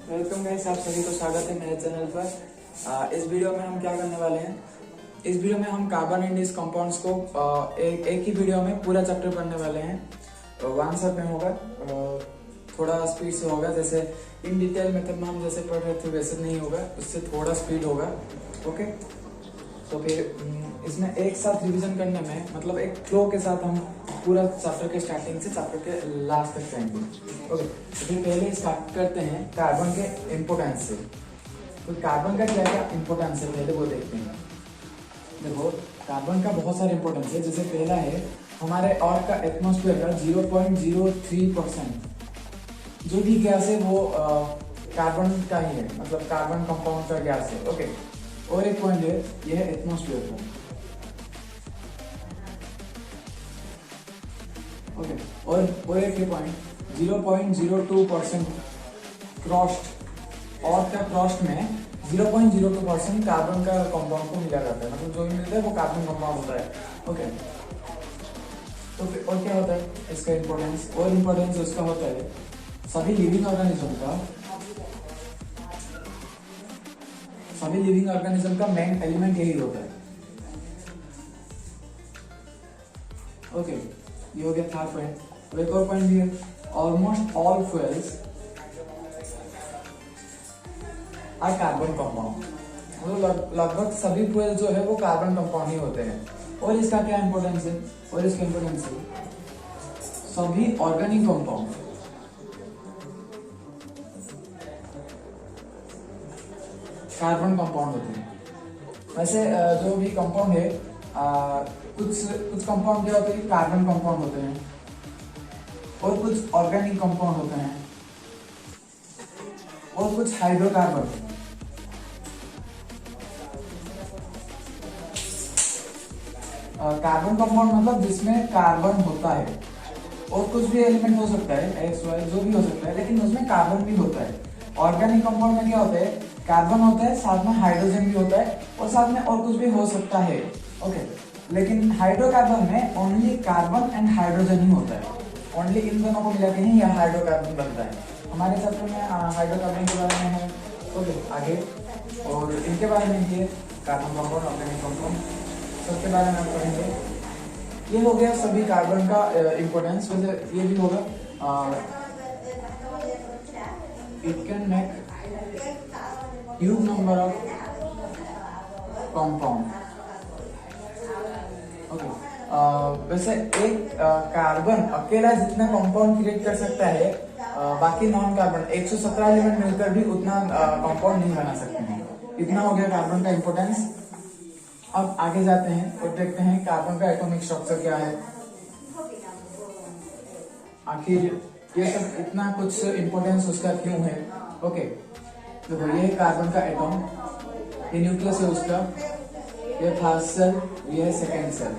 Welcome guys, आप सभी को स्वागत है मेरे चैनल पर। इस वीडियो में हम क्या करने वाले हैं, इस वीडियो में हम कार्बन एंड इस कंपाउंड्स को एक ही वीडियो में पूरा चैप्टर पढ़ने वाले हैं। वन शॉट में होगा, थोड़ा स्पीड से होगा। जैसे इन डिटेल मेथड में हम जैसे पढ़ रहे थे वैसे नहीं होगा, उससे थोड़ा स्पीड होगा। ओके, तो फिर इसमें एक साथ रिवीजन करने में मतलब एक फ्लो के साथ हम पूरा चैप्टर के स्टार्टिंग से चैप्टर के लास्ट तक जाएंगे। ओके, तो फिर पहले स्टार्ट करते हैं कार्बन के इम्पोर्टेंस से। तो कार्बन का क्या क्या इम्पोर्टेंस है पहले वो देखते हैं। देखो, कार्बन का बहुत सारे इम्पोर्टेंस है। जैसे पहला है हमारे अर्थ का एटमॉस्फेयर का 0.03% जो भी गैस है वो कार्बन का ही है, मतलब कार्बन कंपाउंड का गैस है। ओके, और एक पॉइंट है यह है एटमॉस्फेयर का। ओके, और एक पॉइंट 0.02% क्रॉस्ट, और का क्रॉस्ट में 0.02% कार्बन का कंपाउंड को मिला जाता है, मतलब जो भी मिलता है वो कार्बन कंपाउंड होता है। ओके, तो फिर और क्या होता है इसका इम्पोर्टेंस, और इम्पोर्टेंस उसका होता है सभी लिविंग ऑर्गेनिज्म का मेन एलिमेंट यही होता है। ओके, ये हो गया थर्ड पॉइंट। तो एक और पॉइंट भी है, almost all fuels are carbon compound, मतलब लगभग सभी फ्यूल जो है वो कार्बन कंपाउंड ही होते हैं। और इसका क्या इंपॉर्टेंस है, और इसका इंपॉर्टेंस है सभी ऑर्गेनिक कंपाउंड कार्बन कंपाउंड होते हैं। वैसे जो भी कंपाउंड है, कुछ कंपाउंड क्या होते हैं, कार्बन कंपाउंड होते हैं, और कुछ ऑर्गेनिक कंपाउंड होते हैं, और कुछ हाइड्रोकार्बन। कार्बन कंपाउंड मतलब जिसमें कार्बन होता है, और कुछ भी एलिमेंट हो सकता है, एक्स वाई जो भी हो सकता है, लेकिन उसमें कार्बन भी होता है। ऑर्गेनिक कंपाउंड में क्या होता है, कार्बन होता है, साथ में हाइड्रोजन भी होता है, और साथ में और कुछ भी हो सकता है। ओके, लेकिन हाइड्रोकार्बन में ओनली कार्बन एंड हाइड्रोजन ही होता है। ओनली इन दोनों को मिला के ही यह हाइड्रोकार्बन बनता है। हमारे चैप्टर में हाइड्रोकार्बन के बारे में है। ओके, आगे और इनके बारे में ये कार्बन कंपाउंड, ऑर्गेनिक कंपाउंड सबके बारे में हम पढ़ेंगे। ये हो गया सभी कार्बन का इम्पोर्टेंस। वैसे ये भी होगा, it can make huge number of compound. Okay, वैसे एक कार्बन अकेला जितना कंपाउंड क्रिएट कर सकता है, बाकी नॉन कार्बन 117 एलिमेंट मिलकर भी उतना कंपाउंड नहीं बना सकते हैं। इतना हो गया कार्बन का इंपॉर्टेंस। अब आगे जाते हैं और देखते हैं कार्बन का एटॉमिक स्ट्रक्चर क्या है, आखिर ये सब इतना कुछ इंपॉर्टेंस उसका क्यों है। ओके, देखो ये है कार्बन का एटॉम, ये न्यूक्लियस है उसका, ये फर्स्ट सेल, ये है सेकेंड सेल।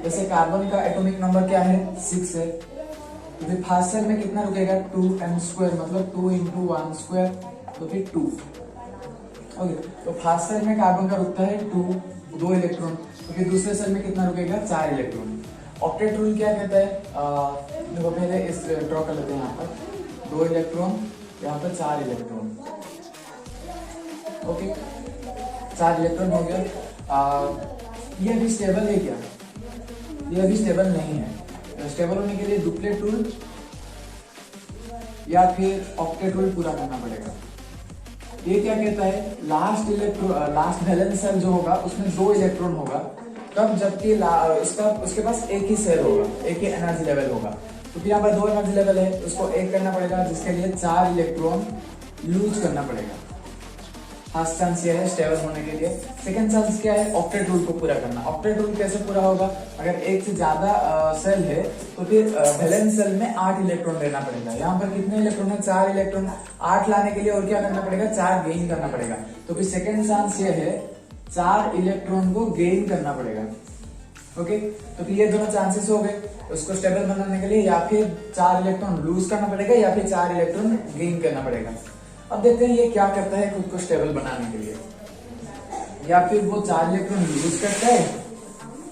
जैसे कार्बन का एटॉमिक नंबर क्या है, 6 है, तो फिर फर्स्ट सेल में कितना रुकेगा, 2m², मतलब 2 × 1², तो फिर 2। ओके, तो फर्स्ट सेल में कार्बन का रुकता है 2 इलेक्ट्रॉन, तो फिर दूसरे सेल में कितना रुकेगा, 4 इलेक्ट्रॉन। ऑक्टेट रूल क्या कहता है, देखो पहले इस ड्रॉ कर लेते हैं। यहाँ पर 2 इलेक्ट्रॉन, यहाँ पर 4 इलेक्ट्रॉन। ओके, 4 इलेक्ट्रॉन हो गया। ये अभी स्टेबल है क्या, ये अभी स्टेबल नहीं है। स्टेबल होने के लिए डुप्लेट रूल या फिर ऑक्टेट रूल पूरा करना पड़ेगा। ये क्या कहता है, लास्ट वैलेंस सेल जो होगा उसमें 2 इलेक्ट्रॉन होगा, तब जबकि उसके पास एक ही सेल होगा, एक ही एनर्जी लेवल होगा। तो फिर यहाँ पर 2 एनर्जी लेवल है, उसको एक करना पड़ेगा, जिसके लिए 4 इलेक्ट्रॉन लूज करना पड़ेगा। फर्स्ट चांस ये है स्टेबल होने के लिए। सेकंड चांस क्या है, ऑक्टेट रूल को पूरा करना। ऑक्टेट रूल कैसे पूरा होगा, अगर एक से ज्यादा सेल है तो फिर वैलेंस सेल में 8 इलेक्ट्रॉन लेना पड़ेगा। यहाँ पर कितने इलेक्ट्रॉन है, 4 इलेक्ट्रॉन। 8 लाने के लिए और क्या करना पड़ेगा, 4 गेन करना पड़ेगा। तो फिर सेकंड चांस ये है 4 इलेक्ट्रॉन को गेन करना पड़ेगा। ओके, तो फिर ये दोनों चांसेस हो गए उसको स्टेबल बनाने के लिए, या फिर 4 इलेक्ट्रॉन लूज करना पड़ेगा या फिर 4 इलेक्ट्रॉन गेन करना पड़ेगा। अब देखते हैं ये क्या करता है खुद को स्टेबल बनाने के लिए, या फिर वो 4 इलेक्ट्रॉन लूज करता है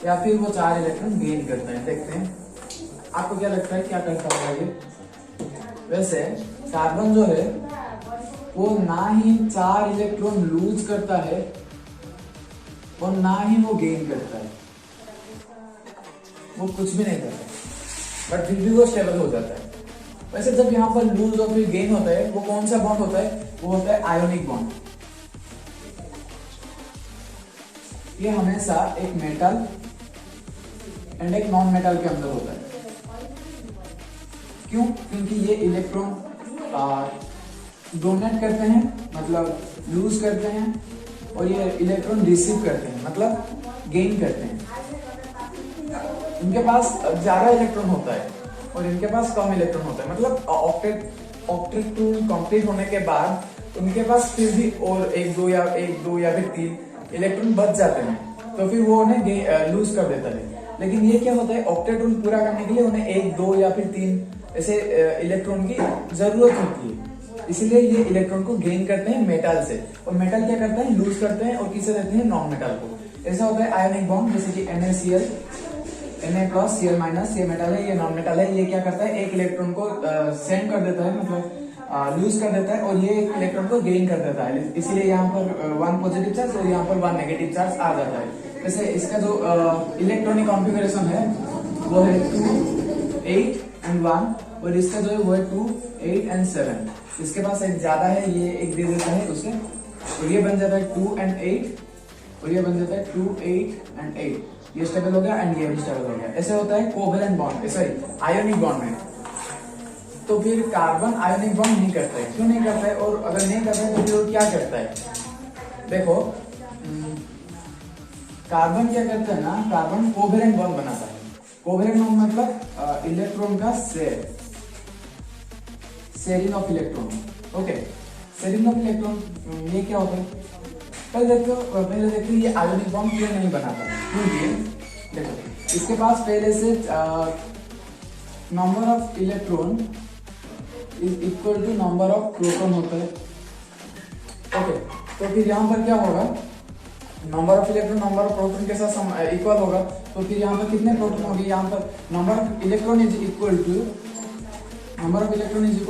या फिर वो 4 इलेक्ट्रॉन गेन करता है। देखते हैं आपको क्या लगता है क्या करता होगा ये। वैसे कार्बन जो है वो ना ही 4 इलेक्ट्रॉन लूज करता है और ना ही वो गेन करता है, वो कुछ भी नहीं करता, बट फिर भी वो स्टेबल हो जाता है। वैसे जब यहाँ पर लूज और फिर गेन होता है, वो कौन सा बॉन्ड होता है? वो होता है आयोनिक बॉन्ड। ये हमेशा एक मेटल एंड एक नॉन मेटल के अंदर होता है। क्यों? क्योंकि ये इलेक्ट्रॉन डोनेट करते हैं, मतलब लूज करते हैं, और ये इलेक्ट्रॉन रिसीव करते हैं, मतलब गेन करते हैं। इनके पास ज्यादा इलेक्ट्रॉन होता है और इनके पास कम इलेक्ट्रॉन होता है, मतलब ऑक्टेट टूल कंप्लीट होने के बाद उनके पास फिर भी और एक दो या फिर 3 इलेक्ट्रॉन बच जाते हैं, तो फिर वो उन्हें लूज कर देता है। लेकिन ये क्या होता है, ऑक्टेट रूल पूरा करने के लिए उन्हें 1, 2 या फिर 3 ऐसे इलेक्ट्रॉन की जरूरत होती है। इसीलिए ये इलेक्ट्रॉन को गेन करते हैं मेटल से, और मेटल क्या करते हैं? लूज करते हैं और किसे देते हैं? नॉन मेटल को। ऐसा होता है आयोनिक बॉन्ड, जैसे कि NaCl, Na+Cl-, ये मेटल है, ये नॉन मेटल है। ये क्या करता है? एक इलेक्ट्रॉन को सेंड कर देता है, मतलब लूज कर देता है, और ये एक इलेक्ट्रॉन को गेन कर देता है। इसीलिए यहाँ पर 1 पॉजिटिव चार्ज और यहाँ पर 1 नेगेटिव चार्ज आ जाता है। वैसे इसका जो इलेक्ट्रॉनिक कॉन्फ़िगरेशन है वो है 2, 8 and 1, और इसका जो है वो है 2, 8 and 7। इसके पास एक ज्यादा है, ये एक दे देता है उसे, और ये बन जाता है 2 and 8, और ये बन जाता है 2, 8 and 8। ये स्टेबल हो गया एंड ये भी स्टेबल हो गया। ऐसे होता है covalent bond, sorry ionic bond में। तो फिर कार्बन आयोनिक बॉन्ड नहीं करता है। क्यों नहीं करता है? और अगर नहीं करता है तो फिर वो क्या करता है? देखो, कार्बन क्या करता है ना, कार्बन कोवेलेंट बॉन्ड बनाता है। कोवेलेंट बॉन्ड मतलब इलेक्ट्रॉन का sharing of electron. Okay, sharing of electron ये क्या होता है? पहले देखो ये आयोनिक बॉन्ड क्यों नहीं बनाता है? क्योंकि देखो इसके पास पहले से number of electron is equal to number of proton होता है। ओके, तो फिर यहाँ पर क्या होगा? Number of electron number of proton के साथ इक्वल होगा, तो फिर यहाँ पर कितने प्रोटॉन होंगे? यहाँ पर number of electron is equal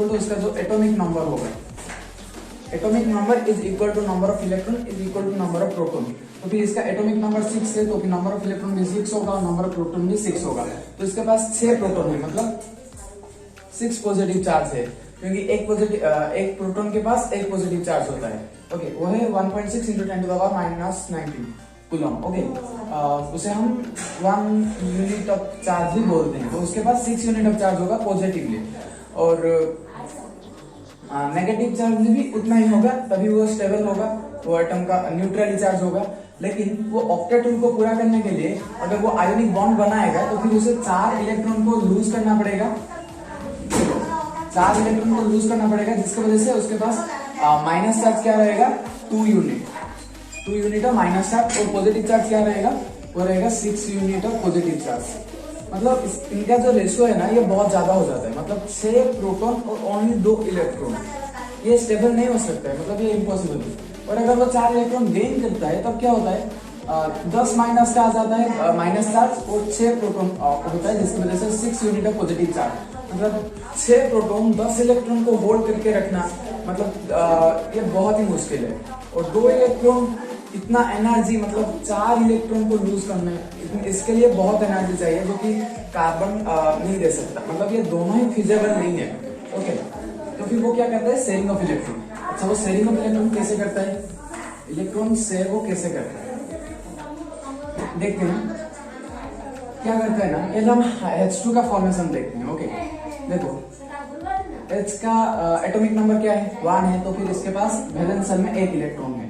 to इसका जो एटॉमिक नंबर होगा, atomic number is equal to number of electron is equal to number of proton. तो फिर इसका एटॉमिक नंबर 6 है, तो फिर नंबर ऑफ इलेक्ट्रॉन भी 6 होगा और नंबर ऑफ प्रोटॉन भी 6 होगा। तो इसके पास 6 प्रोटॉन है, मतलब 6 पॉजिटिव चार्ज है, क्योंकि एक प्रोटॉन के पास एक पॉजिटिव चार्ज होता है। ओके, वो है 1.6 × 10⁻⁻19 कूलम। ओके, उसे हम 1 यूनिट ऑफ चार्ज भी बोलते हैं। तो उसके पास 6 यूनिट ऑफ चार्ज होगा पॉजिटिवली, और नेगेटिव चार्ज भी उतना ही होगा, तभी वो स्टेबल होगा, वो एटम का न्यूट्रली चार्ज होगा। लेकिन वो ऑक्टेट रूल को पूरा करने के लिए अगर वो आयोनिक बॉन्ड बनाएगा तो फिर उसे 4 इलेक्ट्रॉन को लूज करना पड़ेगा, 4 इलेक्ट्रॉन को लूज करना पड़ेगा, जिसकी वजह से उसके पास माइनस चार्ज क्या रहेगा? 2 यूनिट ऑफ माइनस चार्ज, और पॉजिटिव चार्ज क्या रहेगा? वो रहेगा 6 यूनिट ऑफ पॉजिटिव चार्ज। मतलब इनका जो रेशियो है ना, ये बहुत ज्यादा हो जाता है, मतलब 6 प्रोटॉन और ओनली 2 इलेक्ट्रॉन। ये स्टेबल नहीं हो सकता है, मतलब ये इम्पॉसिबल है। और अगर वो 4 इलेक्ट्रॉन गेन करता है तब क्या होता है? 10 माइनस का आ जाता है माइनस चार्ज, और 6 प्रोटॉन होता है, जिसकी वजह से 6 यूनिट ऑफ पॉजिटिव चार्ज। मतलब 6 प्रोटॉन 10 इलेक्ट्रॉन को होल्ड करके रखना, मतलब ये बहुत ही मुश्किल है। और 2 इलेक्ट्रॉन इतना एनर्जी, मतलब 4 इलेक्ट्रॉन को लूज करना है, इसके लिए बहुत एनर्जी चाहिए, जो कि कार्बन नहीं दे सकता। मतलब ये दोनों ही फिजिबल नहीं है। ओके, तो फिर वो क्या करता है? Sharing of electron. अच्छा, वो शेयरिंग ऑफ इलेक्ट्रॉन कैसे करता है? इलेक्ट्रॉन शेयर वो कैसे करता है देखते हैं। क्या करता है ना, पहले हम H2 का फॉर्मेशन देखते हैं। ओके, देखो H का एटॉमिक नंबर क्या है? 1 है, तो फिर इसके पास वैलेंस शेल में 1 इलेक्ट्रॉन है।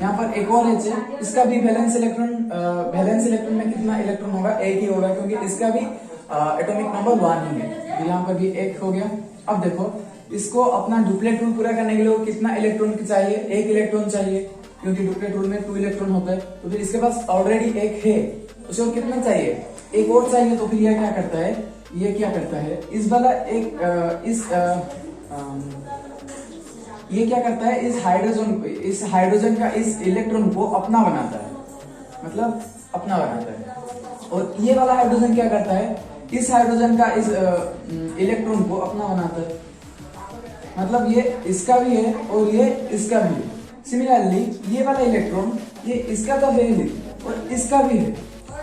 यहाँ पर एक और H है, इसका भी वैलेंस इलेक्ट्रॉन में कितना इलेक्ट्रॉन होगा? 1 ही होगा, क्योंकि इसका भी एटॉमिक नंबर 1 ही है। तो यहाँ पर भी 1 हो गया। अब देखो, इसको अपना डुप्लेट रूल पूरा करने के लिए कितना इलेक्ट्रॉन चाहिए? 1 इलेक्ट्रॉन चाहिए, क्योंकि डुप्लेट रूल में 2 इलेक्ट्रॉन होता है। तो फिर इसके पास ऑलरेडी 1 है, उसे और कितना चाहिए? 1 और चाहिए। तो फिर यह क्या करता है? इस वाला ये क्या करता है? इस हाइड्रोजन का इस इलेक्ट्रॉन को अपना बनाता है, मतलब अपना बनाता है। और ये वाला हाइड्रोजन क्या करता है? इस हाइड्रोजन का इस इलेक्ट्रॉन को अपना बनाता है। मतलब ये इसका भी है और ये इसका भी है। सिमिलरली ये वाला इलेक्ट्रॉन ये इसका तो है ही और इसका भी है,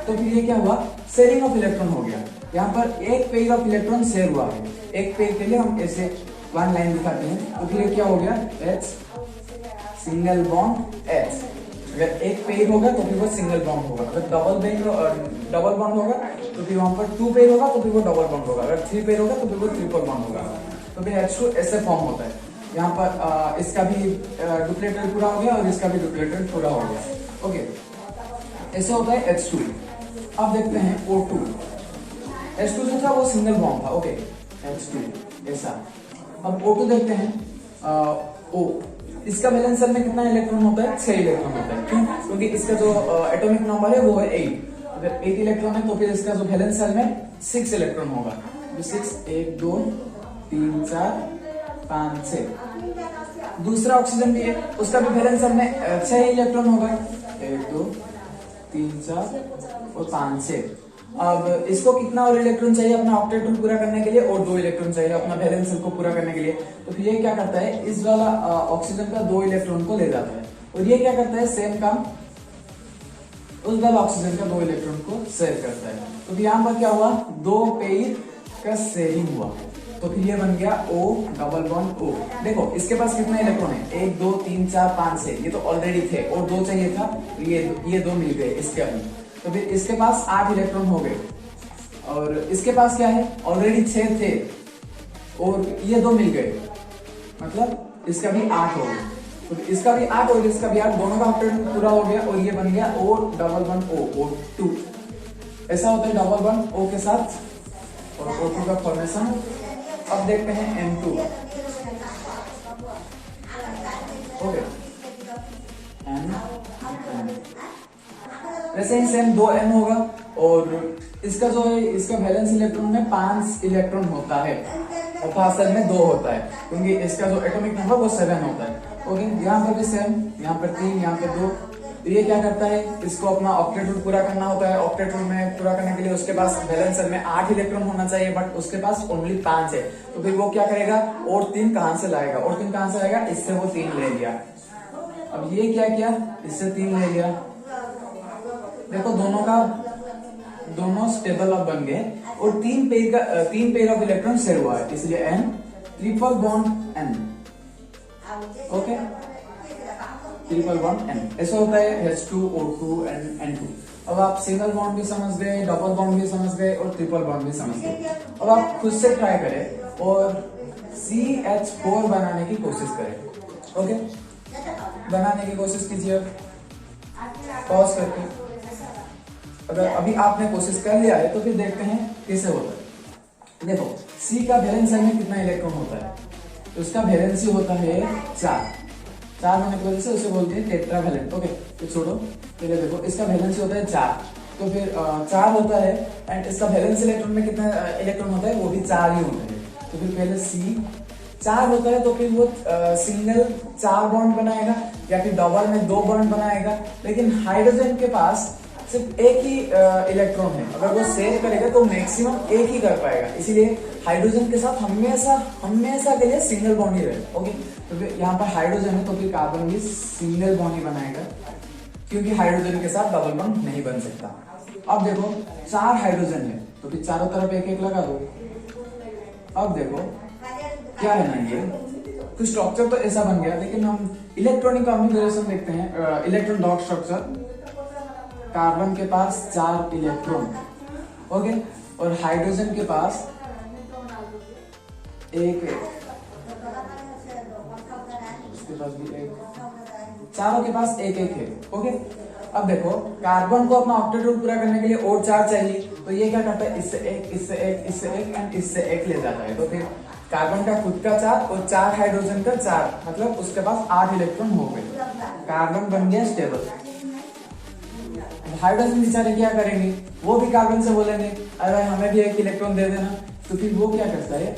तो फिर ये क्या हुआ, शेयरिंग ऑफ इलेक्ट्रॉन हो गया। यहाँ पर एक पेयर ऑफ इलेक्ट्रॉन शेयर हुआ है। एक पेयर के लिए हम ऐसे वन लाइन दिखाते हैं, तो फिर ये क्या हो गया, H सिंगल बॉन्ड H। अगर एक पेयर होगा तो फिर वो सिंगल बॉन्ड होगा, अगर डबल बॉन्ड होगा तो फिर वहां पर 2 पेयर होगा तो फिर वो डबल बॉन्ड होगा, अगर 3 पेयर होगा तो फिर वो ट्रिपल बॉन्ड होगा। तो फिर H2 ऐसे फॉर्म होता है। यहाँ पर इसका भी डुप्लीकेटेड पूरा हो गया और इसका भी डुप्लीकेटेड पूरा हो गया। ओके, ऐसे होता है H2। अब देखते हैं O2। H2 जो था वो सिंगल बॉन्ड था। ओके, H2 ऐसा। अब O2 देखते हैं। O इसका वैलेंस शेल में कितना इलेक्ट्रॉन होता है, 6 इलेक्ट्रॉन होता है। क्यों? क्योंकि इसका जो एटॉमिक नंबर है वो है 8। अगर 8 इलेक्ट्रॉन है तो फिर इसका जो वैलेंस शेल में 6 इलेक्ट्रॉन होगा। 6 1 2 3 4 5 6। दूसरा ऑक्सीजन भी है, उसका भी वैलेंस शेल में 6 इलेक्ट्रॉन होगा। 1 2 3 4 और 5 6। अब इसको कितना और इलेक्ट्रॉन चाहिए अपना ऑक्टेट पूरा करने के लिए, और 2 इलेक्ट्रॉन चाहिए अपना वैलेंस शेल को पूरा करने के लिए। तो फिर ये क्या करता है, इस वाला ऑक्सीजन का 2 इलेक्ट्रॉन को ले जाता है, और ये क्या करता है, सेम काम उस वाला ऑक्सीजन का 2 इलेक्ट्रॉन को शेयर करता है। तो फिर यहाँ पर क्या हुआ, 2 पेयर का शेयरिंग हुआ, तो फिर ये बन गया O डबल बॉन्ड O। देखो इसके पास कितना इलेक्ट्रॉन है, 1 2 3 4 5 6, ये तो ऑलरेडी थे और 2 चाहिए था, तो ये 2 मिल गए इसके अभी। तो फिर इसके पास 8 इलेक्ट्रॉन हो गए, और इसके पास क्या है, ऑलरेडी 6 थे और ये 2 मिल गए, मतलब इसका भी 8 हो गया। तो इसका भी 8 और इसका भी 8, दोनों का ऑक्टेट पूरा हो गया, और ये बन गया O double bond O, O2। ऐसा होता है डबल बॉन्ड O के साथ और O2 का फॉर्मेशन। अब देखते हैं N2। ओके, वैसे ही सेम 2 N होगा, और इसका जो है इसका वैलेंस इलेक्ट्रॉन में 5 इलेक्ट्रॉन होता है और फास्टर में 2 होता है, क्योंकि इसका जो एटॉमिक नंबर वो 7 होता है। ओके, यहाँ पर भी सेम, यहाँ पर 3 यहाँ पर 2। तो ये क्या करता है, इसको अपना ऑक्टेट रूल पूरा करना होता है। ऑक्टेट रूल में पूरा करने के लिए उसके पास वैलेंस शेल में 8 इलेक्ट्रॉन होना चाहिए, बट उसके पास ओनली 5 है। तो फिर वो क्या करेगा, और 3 कहां से लाएगा, और 3 कहां से आएगा, इससे वो 3 ले लिया। अब ये क्या किया, इससे 3 ले लिया। देखो दोनों स्टेबल अब बन गए, और 3 पेयर ऑफ इलेक्ट्रॉन शेयर हुआ है, इसलिए N triple bond N। Okay, triple bond N ऐसा होता है H2 O2 and N2। अब आप सिंगल बॉन्ड भी समझ गए, डबल बॉन्ड भी समझ गए और ट्रिपल बॉन्ड भी समझ गए। अब आप खुद से ट्राई करें और CH4 बनाने की कोशिश करें। ओके, बनाने की कोशिश कीजिए पॉज करके। अगर अभी आपने कोशिश कर लिया है तो फिर देखते हैं कैसे होता है। देखो C का वैलेंस शेल में कितना इलेक्ट्रॉन होता है, तो उसका वैलेंसी होता है 4 होने की वजह से उसे बोलते हैं टेट्रावैलेंट। ओके, तो छोड़ो, पहले देखो इसका वैलेंसी होता है 4, तो फिर 4 होता है, एंड इसका वैलेंस इलेक्ट्रॉन में कितना इलेक्ट्रॉन होता है, वो भी 4 ही होता है। तो फिर पहले C 4 होता है, तो फिर वो सिंगल 4 बॉन्ड बनाएगा या फिर डबल में 2 बॉन्ड बनाएगा। लेकिन हाइड्रोजन के पास सिर्फ एक ही इलेक्ट्रॉन है, अगर वो शेयर करेगा तो मैक्सिमम एक ही कर पाएगा, इसीलिए हाइड्रोजन के साथ हमेशा के लिए सिंगल बॉन्ड ही रहेगा। ओके, तो फिर यहाँ पर हाइड्रोजन है तो फिर कार्बन भी सिंगल बॉन्ड ही बनाएगा, क्योंकि हाइड्रोजन के साथ डबल बॉन्ड नहीं बन सकता। अब देखो 4 हाइड्रोजन है, तो फिर चारों तरफ एक एक लगा दो। अब देखो क्या है ना, ये तो स्ट्रक्चर तो ऐसा बन गया, लेकिन हम इलेक्ट्रॉनिक कॉन्फ़िगरेशन देखते हैं। इलेक्ट्रॉन डॉट स्ट्रक्चर, कार्बन के पास 4 इलेक्ट्रॉन, ओके, और हाइड्रोजन के पास एक, उसके पास भी एक, चारों के पास एक एक है। ओके, अब देखो कार्बन को अपना ऑक्टेट रूल पूरा करने के लिए और 4 चाहिए, तो ये क्या करता है, इससे एक, इससे एक, इससे एक एंड इससे एक ले जाता है। तो फिर कार्बन का खुद का 4 और 4 हाइड्रोजन का 4, मतलब उसके पास 8 इलेक्ट्रॉन हो गए। कार्बन बन गया स्टेबल। हाइड्रोजन बेचारे क्या करेंगे, वो भी कार्बन से बोलेंगे अरे हमें भी एक इलेक्ट्रॉन दे देना। तो फिर वो क्या करता है,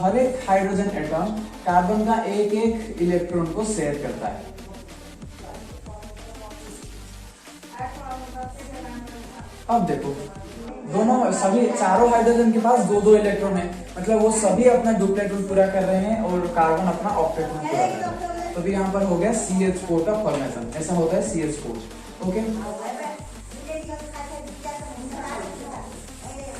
हर एक हाइड्रोजन एटम कार्बन का एक एक इलेक्ट्रॉन को शेयर करता है। अब देखो दोनों सभी चारों हाइड्रोजन के पास दो दो इलेक्ट्रॉन है, मतलब वो सभी अपना डुप्लेट रूल पूरा कर रहे हैं और कार्बन अपना ऑक्टेट रूल पूरा कर रहा है। तो भी यहाँ पर हो गया CH4 का फॉर्मेशन, ऐसा होता है CH4। ओके,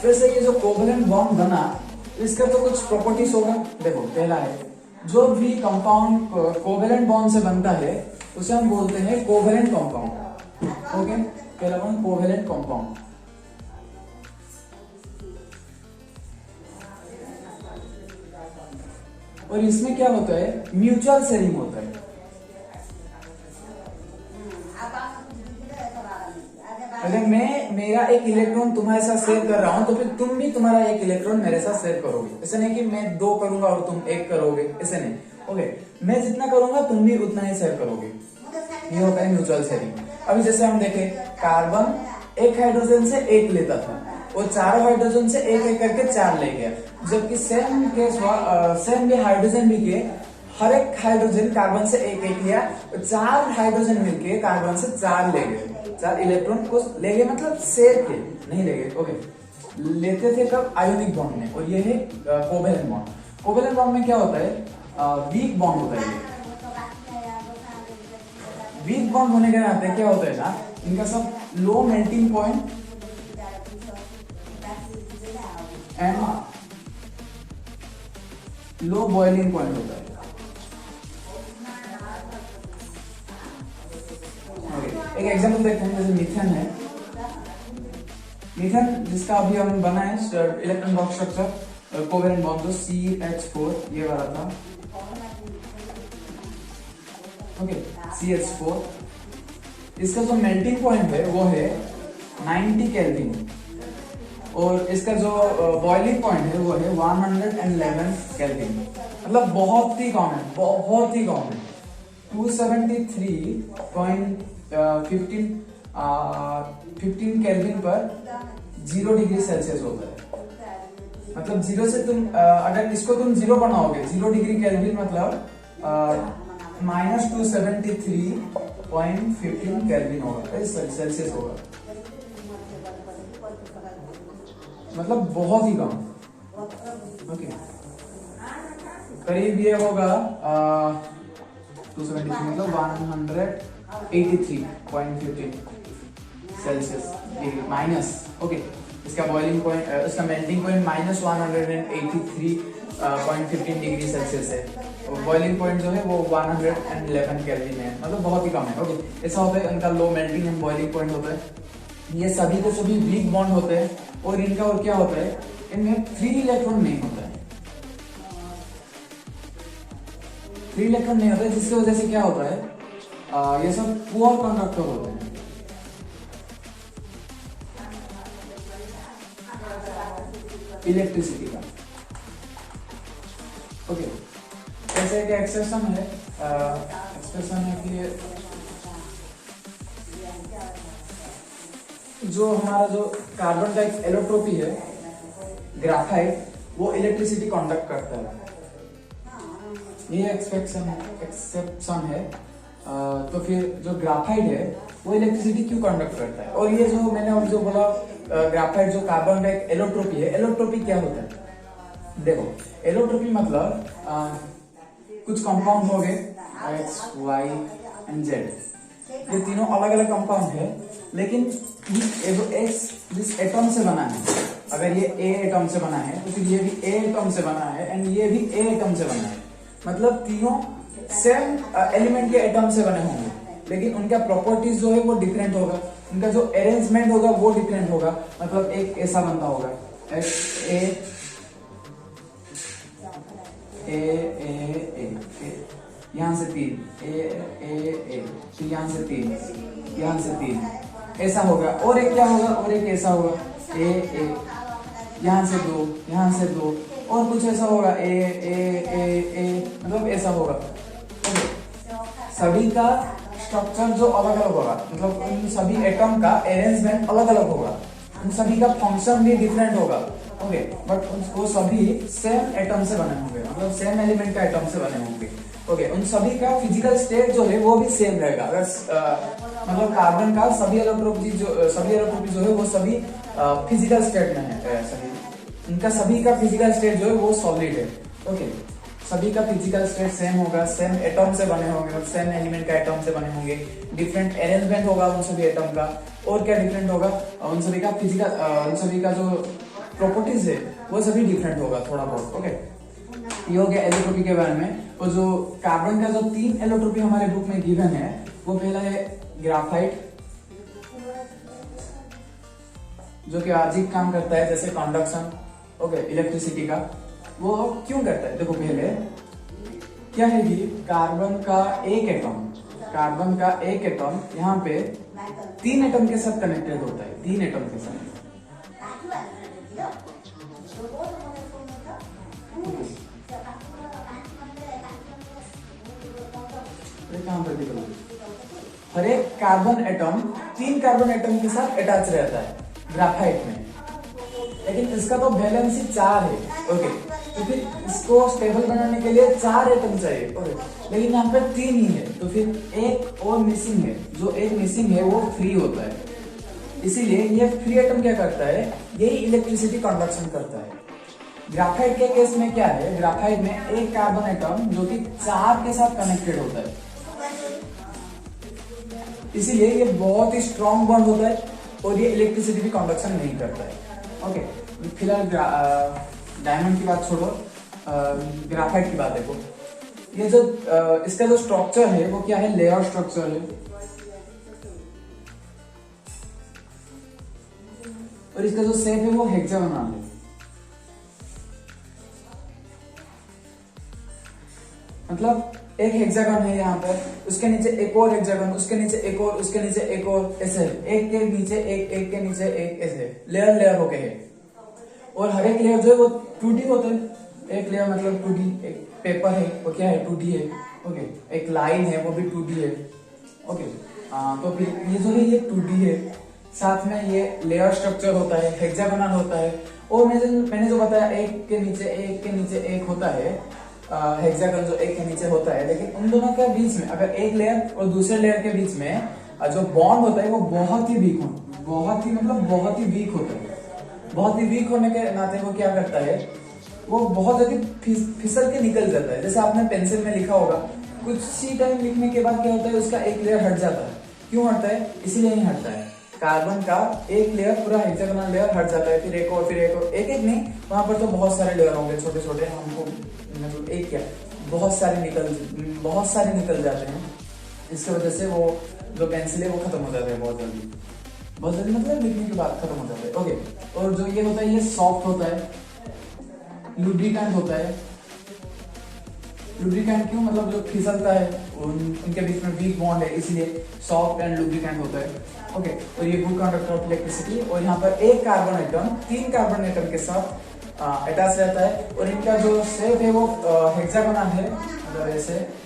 फिर से ये जो कोवेलेंट बॉन्ड बना इसका तो कुछ प्रॉपर्टीज होगा। देखो पहला है, जो भी कंपाउंड कोवेलेंट बॉन्ड से बनता है उसे हम बोलते हैं कोवेलेंट कंपाउंड। ओके, पहला वन कोवेलेंट कंपाउंड। और इसमें क्या होता है, म्यूचुअल शेयरिंग होता है। अगर मैं मेरा एक इलेक्ट्रॉन तुम्हारे साथ शेयर कर रहा हूं तो फिर तुम भी तुम्हारा एक इलेक्ट्रॉन मेरे साथ शेयर करोगे। ऐसा नहीं कि मैं 2 करूंगा और तुम 1 करोगे, ऐसे नहीं। ओके, मैं जितना करूंगा तुम भी उतना ही शेयर करोगे, ये होता है म्यूचुअल शेयरिंग। अभी जैसे हम देखें, कार्बन एक हाइड्रोजन से 1 लेता था और चारों हाइड्रोजन से 1 करके 4 ले गया, जबकि सेम केस हुआ, सेम भी हाइड्रोजन भी के हर एक हाइड्रोजन कार्बन से 1 लिया, 4 हाइड्रोजन मिलके कार्बन से 4 ले गए, 4 इलेक्ट्रॉन को ले गए, मतलब शेयर के नहीं ले गए। ओके, लेते थे कब, आयोनिक बॉन्ड में। और ये है कोवेलेंट बॉन्ड। कोवेलेंट बॉन्ड में क्या होता है, वीक बॉन्ड होता है। वीक बॉन्ड होने के नाते क्या होता है ना, इनका सब low melting point and low boiling point होता है। एक एग्जांपल देखते हैं, जैसे मीथेन है। मीथेन जिसका अभी हम बनाए electron box structure covalent bond, जो CH4 ये वाला था। ओके, CH4, इसका जो मेल्टिंग पॉइंट है वो है 90 केल्विन और इसका जो बॉइलिंग पॉइंट है वो है 111 केल्विन, मतलब बहुत ही कम है, बहुत ही कम है। 273.15 केल्विन पर 0 डिग्री सेल्सियस होता है। मतलब 0 से तुम अगर इसको तुम 0 बनाओगे, 0 डिग्री केल्विन मतलब -273.15 केल्विन होगा, सेल्सियस होगा, मतलब बहुत ही कम। ओके, करीब ये होगा 273 मतलब 183.15 सेल्सियस डिग्री माइनस। ओके, इसका बॉइलिंग पॉइंट, इसका मेल्टिंग पॉइंट -183.15 डिग्री सेल्सियस है। बॉइलिंग पॉइंट जो है वो 111 केल्विन है, मतलब बहुत ही कम है। ओके, ऐसा होता है, इनका low melting and boiling point होता है। ये सभी के सभी वीक बॉन्ड होते हैं और इनका और क्या होता है, इनमें 3 इलेक्ट्रॉन नहीं होता है, 3 इलेक्ट्रॉन नहीं होता है, जिसकी वजह से क्या होता है, ये सब पुअर कंडक्टर होते हैं। इलेक्ट्रिसिटी का। ओके, ऐसे एक एक्सप्रेशन है, कि जो हमारा जो कार्बन का एक एलोट्रोपी है ग्राफाइट, वो इलेक्ट्रिसिटी कंडक्ट करता है। ये एक्सेप्शन है। तो फिर जो ग्राफाइट है वो इलेक्ट्रिसिटी क्यों कंडक्ट करता है। और ये जो मैंने अभी जो बोला ग्राफाइट जो कार्बन का एक एलोट्रोपी है, एलोट्रोपी क्या होता है, देखो एलोट्रोपी मतलब कुछ कंपाउंड हो गए X, Y एंड Z, ये तीनों अलग अलग कंपाउंड है, लेकिन जिस एटम से बना है, अगर ये A एटम से बना है तो फिर ये भी A एटम से बना है एंड ये भी A एटम से बना है, मतलब तीनों सेम एलिमेंट के एटम से बने होंगे, लेकिन उनका प्रॉपर्टीज जो है वो डिफरेंट होगा, उनका जो अरेंजमेंट होगा वो डिफरेंट होगा। मतलब एक ऐसा बनता होगा यहाँ से 3 फिर यहाँ से 3 यहाँ से 3 ऐसा होगा, और एक क्या होगा, और एक ऐसा होगा यहाँ से 2 यहाँ से 2 और कुछ ऐसा होगा मतलब ऐसा होगा। सभी का स्ट्रक्चर जो अलग अलग होगा, मतलब उन सभी एटम का अरेंजमेंट अलग अलग होगा, उन सभी का फंक्शन भी डिफरेंट होगा। ओके, बट वो सभी सेम एटम से बने होंगे, मतलब सेम एलिमेंट का एटम से बने होंगे। ओके, उन सभी का फिजिकल स्टेट जो है वो भी सेम रहेगा। अगर मतलब कार्बन का सभी इलेक्ट्रोपी जो है वो सभी फिजिकल स्टेट में है सभी, इनका सभी का फिजिकल स्टेट जो है वो सॉलिड है। ओके, सभी का फिजिकल स्टेट सेम होगा, सेम एटम से बने होंगे, सेम एलिमेंट का एटम से बने होंगे, डिफरेंट अरेंजमेंट होगा उन सभी एटम का। और क्या डिफरेंट होगा, उन सभी का फिजिकल, उन सभी का जो प्रॉपर्टीज है वो सभी डिफरेंट होगा थोड़ा बहुत। ओके, ये हो गया एलोट्रोपी के बारे में। और जो कार्बन का जो 3 एलोट्रोपी हमारे बुक में गिवन है, वो पहला है ग्राफाइट, जो कि अधिक काम करता है जैसे कंडक्शन, ओके, इलेक्ट्रिसिटी का। वो क्यों करता है, देखो पहले क्या है कि कार्बन का एक एटम यहाँ पे 3 एटम के साथ कनेक्टेड होता है, 3 एटम के साथ। हर एक कार्बन एटम 3 कार्बन एटम के साथ अटैच रहता है ग्राफाइट में, लेकिन इसका तो वैलेंसी 4 है। ओके, तो फिर इसको स्टेबल बनाने के लिए 4 एटम चाहिए। ओके, लेकिन यहाँ पे 3 ही है, तो फिर एक और मिसिंग है, जो एक मिसिंग है वो फ्री होता है। इसीलिए ये फ्री एटम क्या करता है, यही इलेक्ट्रिसिटी कंडक्शन करता है। ग्राफाइट के केस में क्या है, ग्राफाइट में एक कार्बन एटम जो कि 4 के साथ कनेक्टेड होता है, इसीलिए ये बहुत ही स्ट्रॉन्ग बॉन्ड होता है और ये इलेक्ट्रिसिटी भी कंडक्शन नहीं करता है। ओके, फिलहाल डायमंड की बात छोड़ो, ग्राफाइट की बात देखो। ये जो इसका जो स्ट्रक्चर है वो क्या है, लेयर स्ट्रक्चर है, और इसका जो शेप है वो हेक्सागोनल है। मतलब एक हेक्सागन है यहाँ पर, उसके नीचे एक और हेक्सागन, उसके नीचे एक और, उसके नीचे एक और, ऐसे एक के नीचे एक, एक के नीचे एक, ऐसे लेयर होके है। और हर एक लेयर जो है वो 2D होता है। एक लेयर मतलब 2D, एक पेपर है वो क्या है, 2D है। ओके, एक लाइन है वो भी 2D है। ओके, तो फिर ये जो है ये 2D है, साथ में ये लेयर स्ट्रक्चर होता है, हेक्सागोनल होता है। और मैंने जो बताया एक के नीचे एक होता है, हेक्सागन जो एक के नीचे होता है, लेकिन उन दोनों के बीच में अगर एक लेयर और दूसरे लेयर के बीच में जो बॉन्ड होता है वो बहुत ही वीक बहुत ही वीक होता है। बहुत ही वीक होने के नाते वो क्या करता है, वो बहुत जल्दी फिसल के निकल जाता है। जैसे आपने पेंसिल में लिखा होगा, कुछ ही टाइम लिखने के बाद क्या होता है, उसका एक लेयर हट जाता है। क्यों हटता है, इसीलिए नहीं हटता है। कार्बन का एक लेयर पूरा हेक्सागोनल लेयर हट जाता है, फिर एक और, फिर एक और, एक नहीं, वहां पर तो बहुत सारे लेयर होंगे छोटे छोटे, हमको मतलब एक क्या बहुत सारे निकल जाते हैं। इसकी वजह से वो जो पेंसिल है वो खत्म हो जाता है बहुत जल्दी मतलब लिखने के बाद खत्म हो जाता है। ओके, और जो ये होता है ये सॉफ्ट होता है, लुब्रिकेंट होता है। लुब्रिकेंट क्यों, मतलब जो फिसलता है, उनके बीच में वीक बॉन्ड है, इसलिए सॉफ्ट एंड लुब्रिकेंट होता है। ओके, और ये गुड कंडक्टर ऑफ इलेक्ट्रिसिटी। और यहाँ पर एक कार्बन एटम 3 कार्बन एटम के साथ अटैच रहता है, और इनका जो शेप है वो हेक्सागोनल है, मतलब ऐसे।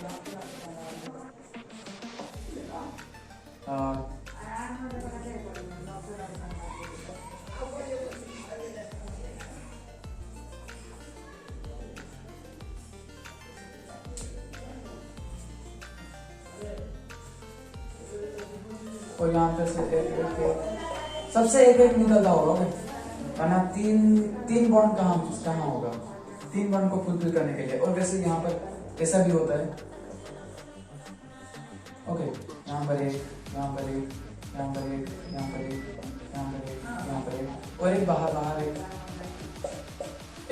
और यहाँ पे से सबसे एक निकलता होगा, वरना तीन बॉन्ड कहाँ होगा, 3 बॉन्ड को फुलफिल करने के लिए। और वैसे यहाँ पर ऐसा भी होता है। ओके, यहाँ पर एक, यहाँ पर एक, यहाँ पर एक, यहाँ पर एक, यहाँ पर एक, यहाँ पर एक, और एक बाहर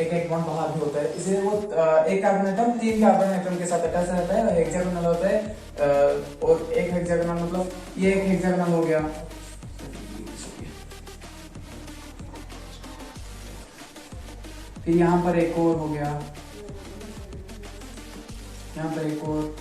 एक बॉन्ड बाहर भी होता है। इसलिए वो एक कार्बन एटम 3 कार्बन एटम के साथ अटैच रहता है, हेक्सागोनल होता है। और एक हेक्सागोनल मतलब ये एक हेक्सागोनल हो गया, फिर यहाँ पर एक और हो गया, यहाँ पर एक और,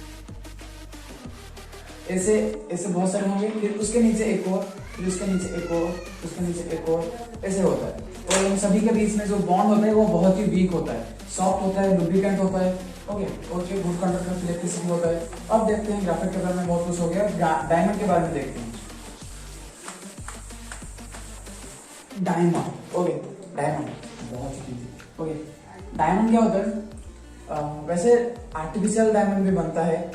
ऐसे बहुत सारे होंगे। फिर उसके नीचे एक और, फिर उसके नीचे एक और, उसके नीचे एक और, ऐसे होता है। और इन सभी के बीच में जो बॉन्ड होता है वो बहुत ही वीक होता है, सॉफ्ट होता है, लुब्रिकेंट होता है। ओके, और ये गुड कंडक्टर ऑफ इलेक्ट्रिसिटी होता है। अब देखते हैं ग्राफाइट के बारे में बहुत कुछ हो गया, डायमंड के बारे में देखते हैं। डायमंड, ओके, डायमंड बहुत ही इजी। ओके, डायमंड क्या होता है, वैसे आर्टिफिशियल डायमंड भी बनता है,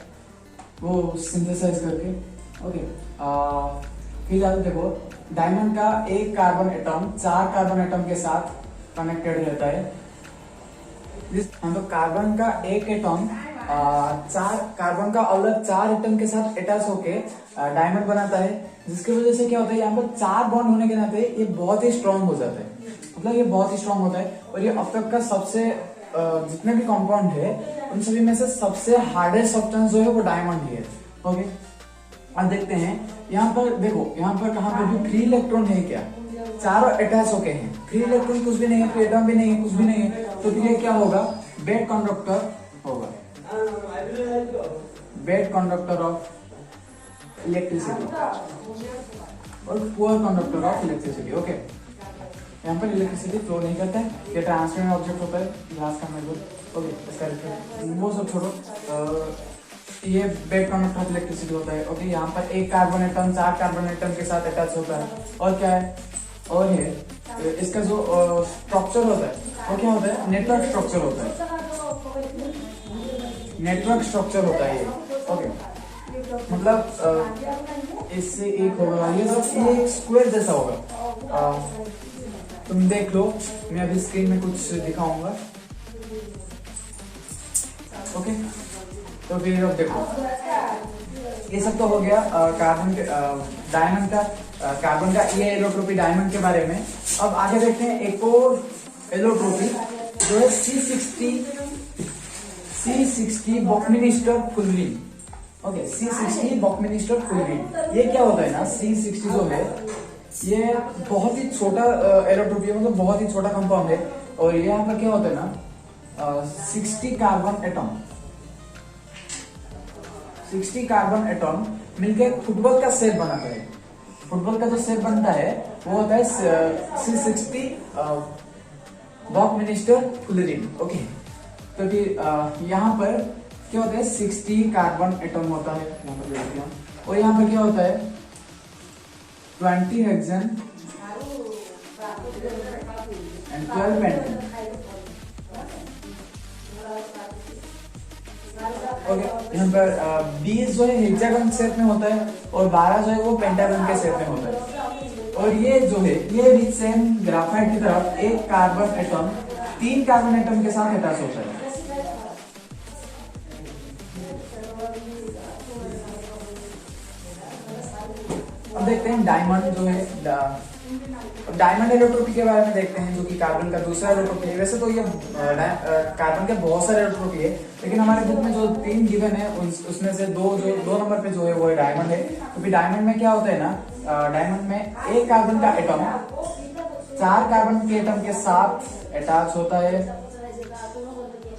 वो सिंथेसाइज करके। ओके, फिलहाल देखो डायमंड का एक कार्बन एटम 4 कार्बन एटम के साथ कनेक्टेड रहता है। तो कार्बन का एक एटम 4 कार्बन का अलग 4 एटम के साथ अटैच होके डायमंड बनाता है, जिसकी वजह से क्या होता है, यहाँ पर 4 बॉन्ड होने के नाते ये बहुत ही स्ट्रांग हो जाता है। मतलब ये बहुत ही स्ट्रांग होता है और ये अब तक का सबसे जितने भी कंपाउंड है उन सभी में से सबसे हार्डेस्ट सब्सटेंस जो है वो डायमंड ही है। ओके, अब देखते हैं यहाँ पर, देखो यहाँ पर कहाँ पर भी फ्री इलेक्ट्रॉन है क्या, चारों अटैच होके हैं। फ्री इलेक्ट्रॉन कुछ भी नहीं है, फ्री एटम भी नहीं है, कुछ भी नहीं है, तो फिर ये क्या होगा, बेड कंडक्टर होगा, बेड कंडक्टर ऑफ इलेक्ट्रिसिटी और poor conductor of electricity. Okay, यहाँ पर इलेक्ट्रिसिटी फ्लो नहीं करता है, ये ट्रांसपेरेंट ऑब्जेक्ट होता है ग्लास का मेटल। ओके, इसका वो सब छोड़ो, ये बेड कंडक्टर ऑफ इलेक्ट्रिसिटी होता है। ओके, यहाँ पर एक कार्बन एटम 4 कार्बन एटम के साथ अटैच होता है। और क्या है, और है इसका जो स्ट्रक्चर होता है वो क्या होता है, नेटवर्क स्ट्रक्चर होता है, नेटवर्क स्ट्रक्चर होता है ये। ओके, मतलब इससे एक होगा, ये सब ये एक स्क्वायर जैसा होगा। तुम देख लो, मैं अभी स्क्रीन में कुछ दिखाऊंगा। ओके, तो फिर अब देखो, ये सब तो हो गया कार्बन के डायमंड का, कार्बन का ये एलोट्रोपी डायमंड के बारे में। अब आगे देखते हैं एक और एलोट्रोपी जो है C60 buckminster fullerene. Okay, C60 buckminster fullerene, ये क्या होता है ना, C60 जो है ये बहुत ही छोटा एलोट्रोपी है, मतलब बहुत ही छोटा कंपाउंड है। और यहाँ पर क्या होता है ना, 60 कार्बन एटम, 60 कार्बन एटम मिलकर फुटबॉल का शेप बनाता है। फुटबॉल का जो शेप बनता है वो होता है C60 बकमिनिस्टर फुलरिन। ओके, तो फिर यहाँ पर क्या होता है, 60 कार्बन एटम होता है यहाँ पर देखते हैं, और यहाँ पर क्या होता है 20 हेक्सेन एंड 12 पेंटेन। ओके, यहाँ पर 20 जो है हेक्सागन शेप में होता है और 12 जो है वो पेंटागन के शेप में होता है। और ये जो है ये भी सेम ग्राफाइट की तरफ एक कार्बन एटम 3 कार्बन एटम के साथ अटैच होता है। अब देखते हैं डायमंड जो है, डायमंड एलोट्रोपी के बारे में देखते हैं, जो कि कार्बन का दूसरा एलोट्रोपी है। वैसे तो ये कार्बन के बहुत सारे एलोट्रोपी है, लेकिन हमारे बुक में जो 3 गिवन है उसमें से 2 नंबर पे जो है वो डायमंड है। तो फिर डायमंड में क्या होता है ना, डायमंड में एक कार्बन का एटम 4 कार्बन के एटम के साथ अटैच होता है।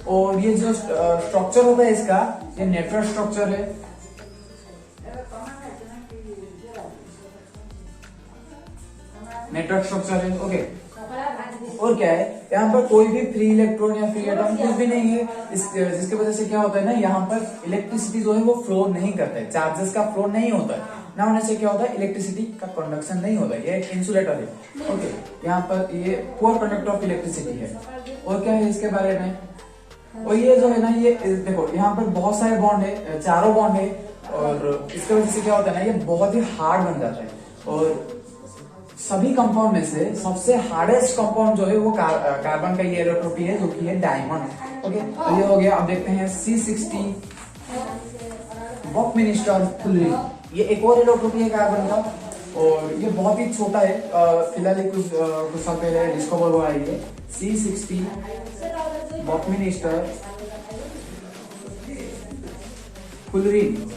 और ये जो स्ट्रक्चर होता है इसका, ये नेटवर्क स्ट्रक्चर है। नेटवर्क स्ट्रक्चर है। ओके, और क्या है, यहाँ पर कोई भी फ्री इलेक्ट्रॉन या फ्री एटम कुछ भी नहीं है, जिसकी वजह से क्या होता है ना, यहाँ पर इलेक्ट्रिसिटी जो है वो फ्लो नहीं करता है, चार्जेस का फ्लो नहीं होता है। ना होने से क्या होता है, इलेक्ट्रिसिटी का कंडक्शन नहीं होता है, ये एक इंसुलेटर है। ओके, यहाँ पर ये पुअर कंडक्टर ऑफ इलेक्ट्रिसिटी है। और क्या है इसके बारे में, और ये जो है ना, ये देखो यहाँ पर बहुत सारे बॉन्ड है, 4 बॉन्ड है, और इसकी वजह से क्या होता है ना, ये बहुत ही हार्ड बन जाता है। और सभी कंपाउंड में से सबसे हार्डेस्ट कंपाउंड जो है वो कार्बन का ये एलोट्रोपी है, जो कि है डायमंड। ओके, तो ये हो गया। अब देखते हैं C60 बकमिनिस्टर फुलरिन, ये एक और एलोट्रोपी है कार्बन का, और ये बहुत ही छोटा है। फिलहाल कुछ साल पहले डिस्कवर हुआ है ये C60 बकमिनिस्टर फुलरिन।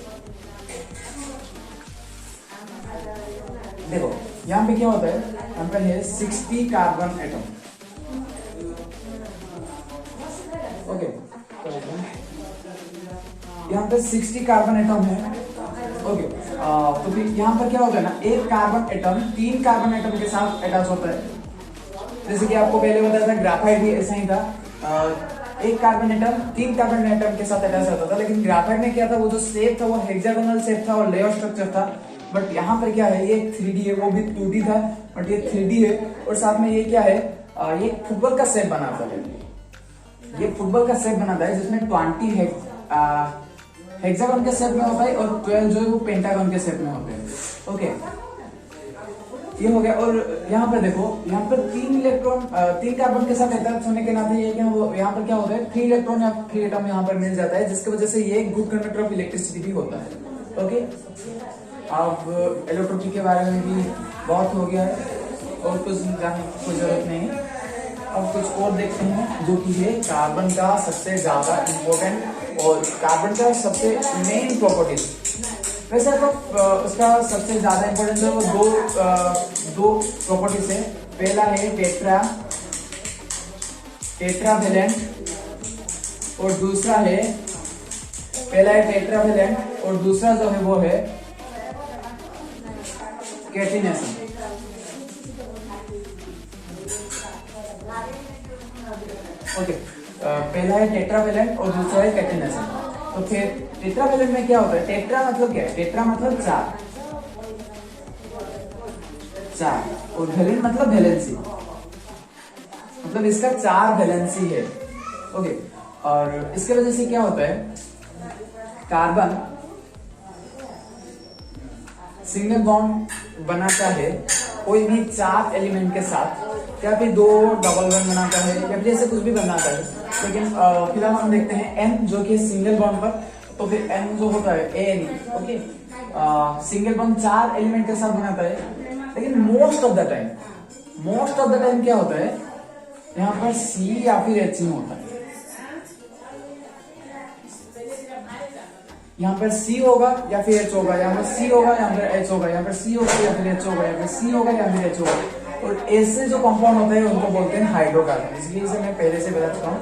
देखो यहाँ पे क्या होता है, यहाँ पर है 60 कार्बन एटम। ओके, यहाँ पे 60 कार्बन एटम है। ओके, तो फिर यहाँ पर क्या होता है ना, एक कार्बन एटम 3 कार्बन एटम के साथ अटैच होता है। जैसे कि आपको पहले बताया था, ग्राफाइट भी ऐसा ही था, एक कार्बन एटम 3 कार्बन एटम के साथ अटैच होता था। लेकिन ग्राफाइट में क्या था, वो जो शेप था वो हेक्सागोनल शेप था और लेयर स्ट्रक्चर था। बट यहाँ पर क्या है, ये 3D है, वो भी 2D था, बट ये 3D है। और साथ में ये क्या है, ये फुटबॉल का शेप बनाता है, ये फुटबॉल का शेप बनाता है, जिसमें 20 हेक्सागन के शेप में होता है और 12 जो है वो पेंटागन के शेप में होते हैं। ओके, ये हो गया। और यहाँ पर देखो, यहाँ पर 3 कार्बन के साथ अटैच होने के नाते ये क्या यहाँ पर क्या होता है, 3 इलेक्ट्रॉन या 3 एटम यहाँ पर मिल जाता है, जिसकी वजह से ये गुड कंडक्टर ऑफ इलेक्ट्रिसिटी भी होता है। ओके, अब इलेक्ट्रोनिटी के बारे में भी बहुत हो गया है और कुछ जानने की कोई जरूरत नहीं है। अब कुछ और देखते हैं जो कि है कार्बन का सबसे ज्यादा इंपॉर्टेंट और कार्बन का सबसे मेन प्रॉपर्टीज। वैसे तो उसका सबसे ज्यादा इंपॉर्टेंट है वो दो प्रॉपर्टीज है। पहला है टेट्रावेलेंट और दूसरा है, पहला है टेट्रावेलेंट और दूसरा जो है वो है कैटिनेशन। ओके, पहला है टेट्रावेलेंट और दूसरा है कैटिनेशन। तो फिर टेट्रावेलेंट में क्या होता है, टेट्रा मतलब क्या है, टेट्रा मतलब 4 और वेलेंट मतलब वैलेंसी, मतलब इसका 4 वैलेंसी है। ओके, और इसके वजह से क्या होता है, कार्बन सिंगल बॉन्ड बनाता है कोई भी 4 एलिमेंट के साथ, या फिर 2 डबल बॉन्ड बनाता है, या फिर ऐसे कुछ भी बनाता है। लेकिन फिलहाल हम देखते हैं एन जो कि सिंगल बॉन्ड पर, तो फिर एन जो होता है ane. Okay, single bond 4 element के साथ बनाता है, लेकिन मोस्ट ऑफ द टाइम क्या होता है, यहाँ पर सी या फिर एच होता है। यहाँ पर सी होगा या फिर एच होगा, यहाँ पर सी होगा या फिर एच होगा, यहाँ पर सी होगा या फिर एच होगा, यहाँ पर सी होगा या फिर एच होगा। और ऐसे जो कंपाउंड होते हैं उनको बोलते हैं हाइड्रोकार्बन। इसलिए इसे मैं पहले से बता चुका हूँ।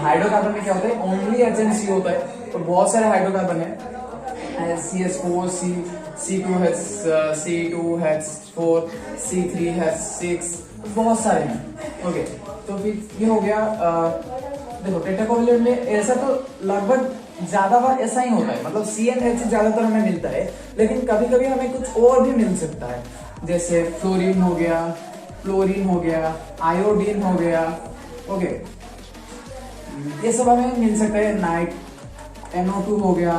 हाइड्रोकार्बन में क्या होता है, ओनली एच एंड सी होता है। तो बहुत सारे हाइड्रोकार्बन है, CH4, C2H, C2H4, C3H6, बहुत सारे हैं। ओके, तो फिर ये हो गया। देखो टेट्राकोवैलेंट में ऐसा तो लगभग ज्यादा बार ऐसा ही होता है, मतलब CnH ज्यादातर हमें मिलता है, लेकिन कभी कभी हमें कुछ और भी मिल सकता है, जैसे फ्लोरीन हो गया, क्लोरीन हो गया, आयोडीन हो गया। ओके, ये सब हमें मिल सकता है। नाइट NO2 हो गया,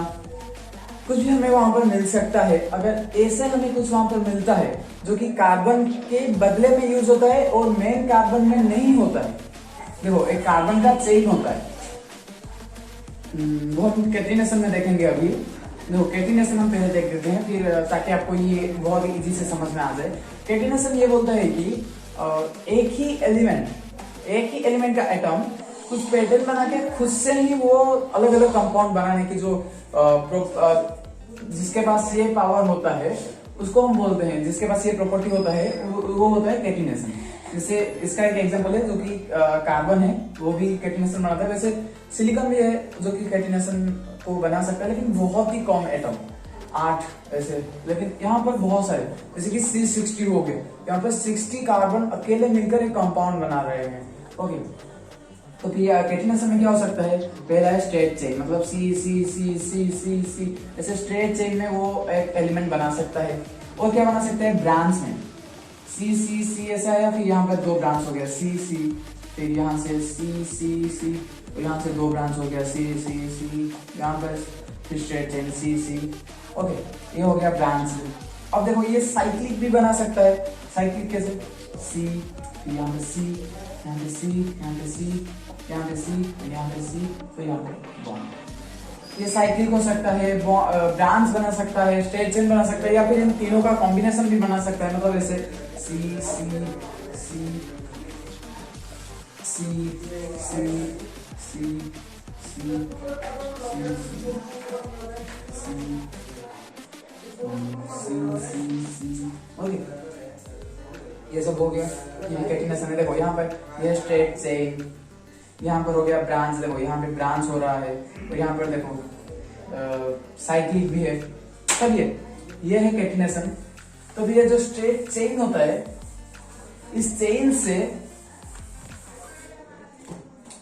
कुछ भी हमें वहां पर मिल सकता है। अगर ऐसे हमें कुछ वहां पर मिलता है जो कि कार्बन के बदले में यूज होता है और मेन कार्बन में नहीं होता है, देखो एक कार्बन का चेन होता है, वो हम कैटिनेशन में देखेंगे। अभी देखो कैटिनेशन हम पहले देख लेते हैं, फिर ताकि आपको ये बहुत इजी से समझ में आ जाए। कैटिनेशन ये बोलता है कि एक ही एलिमेंट का एटम कुछ पैटर्न बना के खुद से ही वो अलग अलग कंपाउंड बनाने की जो जिसके पास ये पावर होता है उसको हम बोलते हैं, जिसके पास ये प्रॉपर्टी होता है वो होता है कैटिनेशन। जैसे इसका एक एग्जांपल है जो कि कार्बन है, वो भी कैटिनेशन बनाता है। वैसे सिलिकॉन भी है जो कि कैटिनेशन को बना सकता है, लेकिन बहुत ही कम एटम, 8 ऐसे। लेकिन यहाँ पर बहुत सारे, जैसे कि C60 हो गए, यहाँ पर 60 कार्बन अकेले मिलकर एक कंपाउंड बना रहे हैं। ओके, तो फिर कैटिनेशन में क्या हो सकता है, पहला है स्ट्रेट चेन, मतलब C C C C C C ऐसे स्ट्रेट चेन में वो एक एलिमेंट बना सकता है। और क्या बना सकता है, ब्रांच में C C C ऐसा है, या फिर यहाँ पर 2 ब्रांच हो गया C C, फिर यहाँ से C C C, और यहाँ से 2 ब्रांच हो गया C C C, यहाँ पर फिर straight chain C C। Okay, ये हो गया ब्रांच। अब देखो ये साइक्लिक भी बना सकता है। साइक्लिक कैसे, C, यहाँ पे C, यहाँ पे C, यहाँ पे C, यहाँ पे C, यहाँ पे C, तो यहाँ पे बॉन्ड। ये साइक्लिक हो सकता है, ब्रांच बना सकता है, स्ट्रेट चेन बना सकता है, या फिर इन तीनों का कॉम्बिनेशन भी बना सकता है। मतलब ऐसे C C C C C C C C। Okay, ये सब हो गया, ये कैटिनेशन है। देखो यहाँ पर ये स्ट्रेट चेन, यहाँ पर हो गया ब्रांच, देखो यहाँ पे ब्रांच हो रहा है, और यहाँ पर देखो साइक्लिक भी है। चलिए, ये है कैटिनेशन। तो ये जो स्ट्रेट चेन होता है, इस चेन से,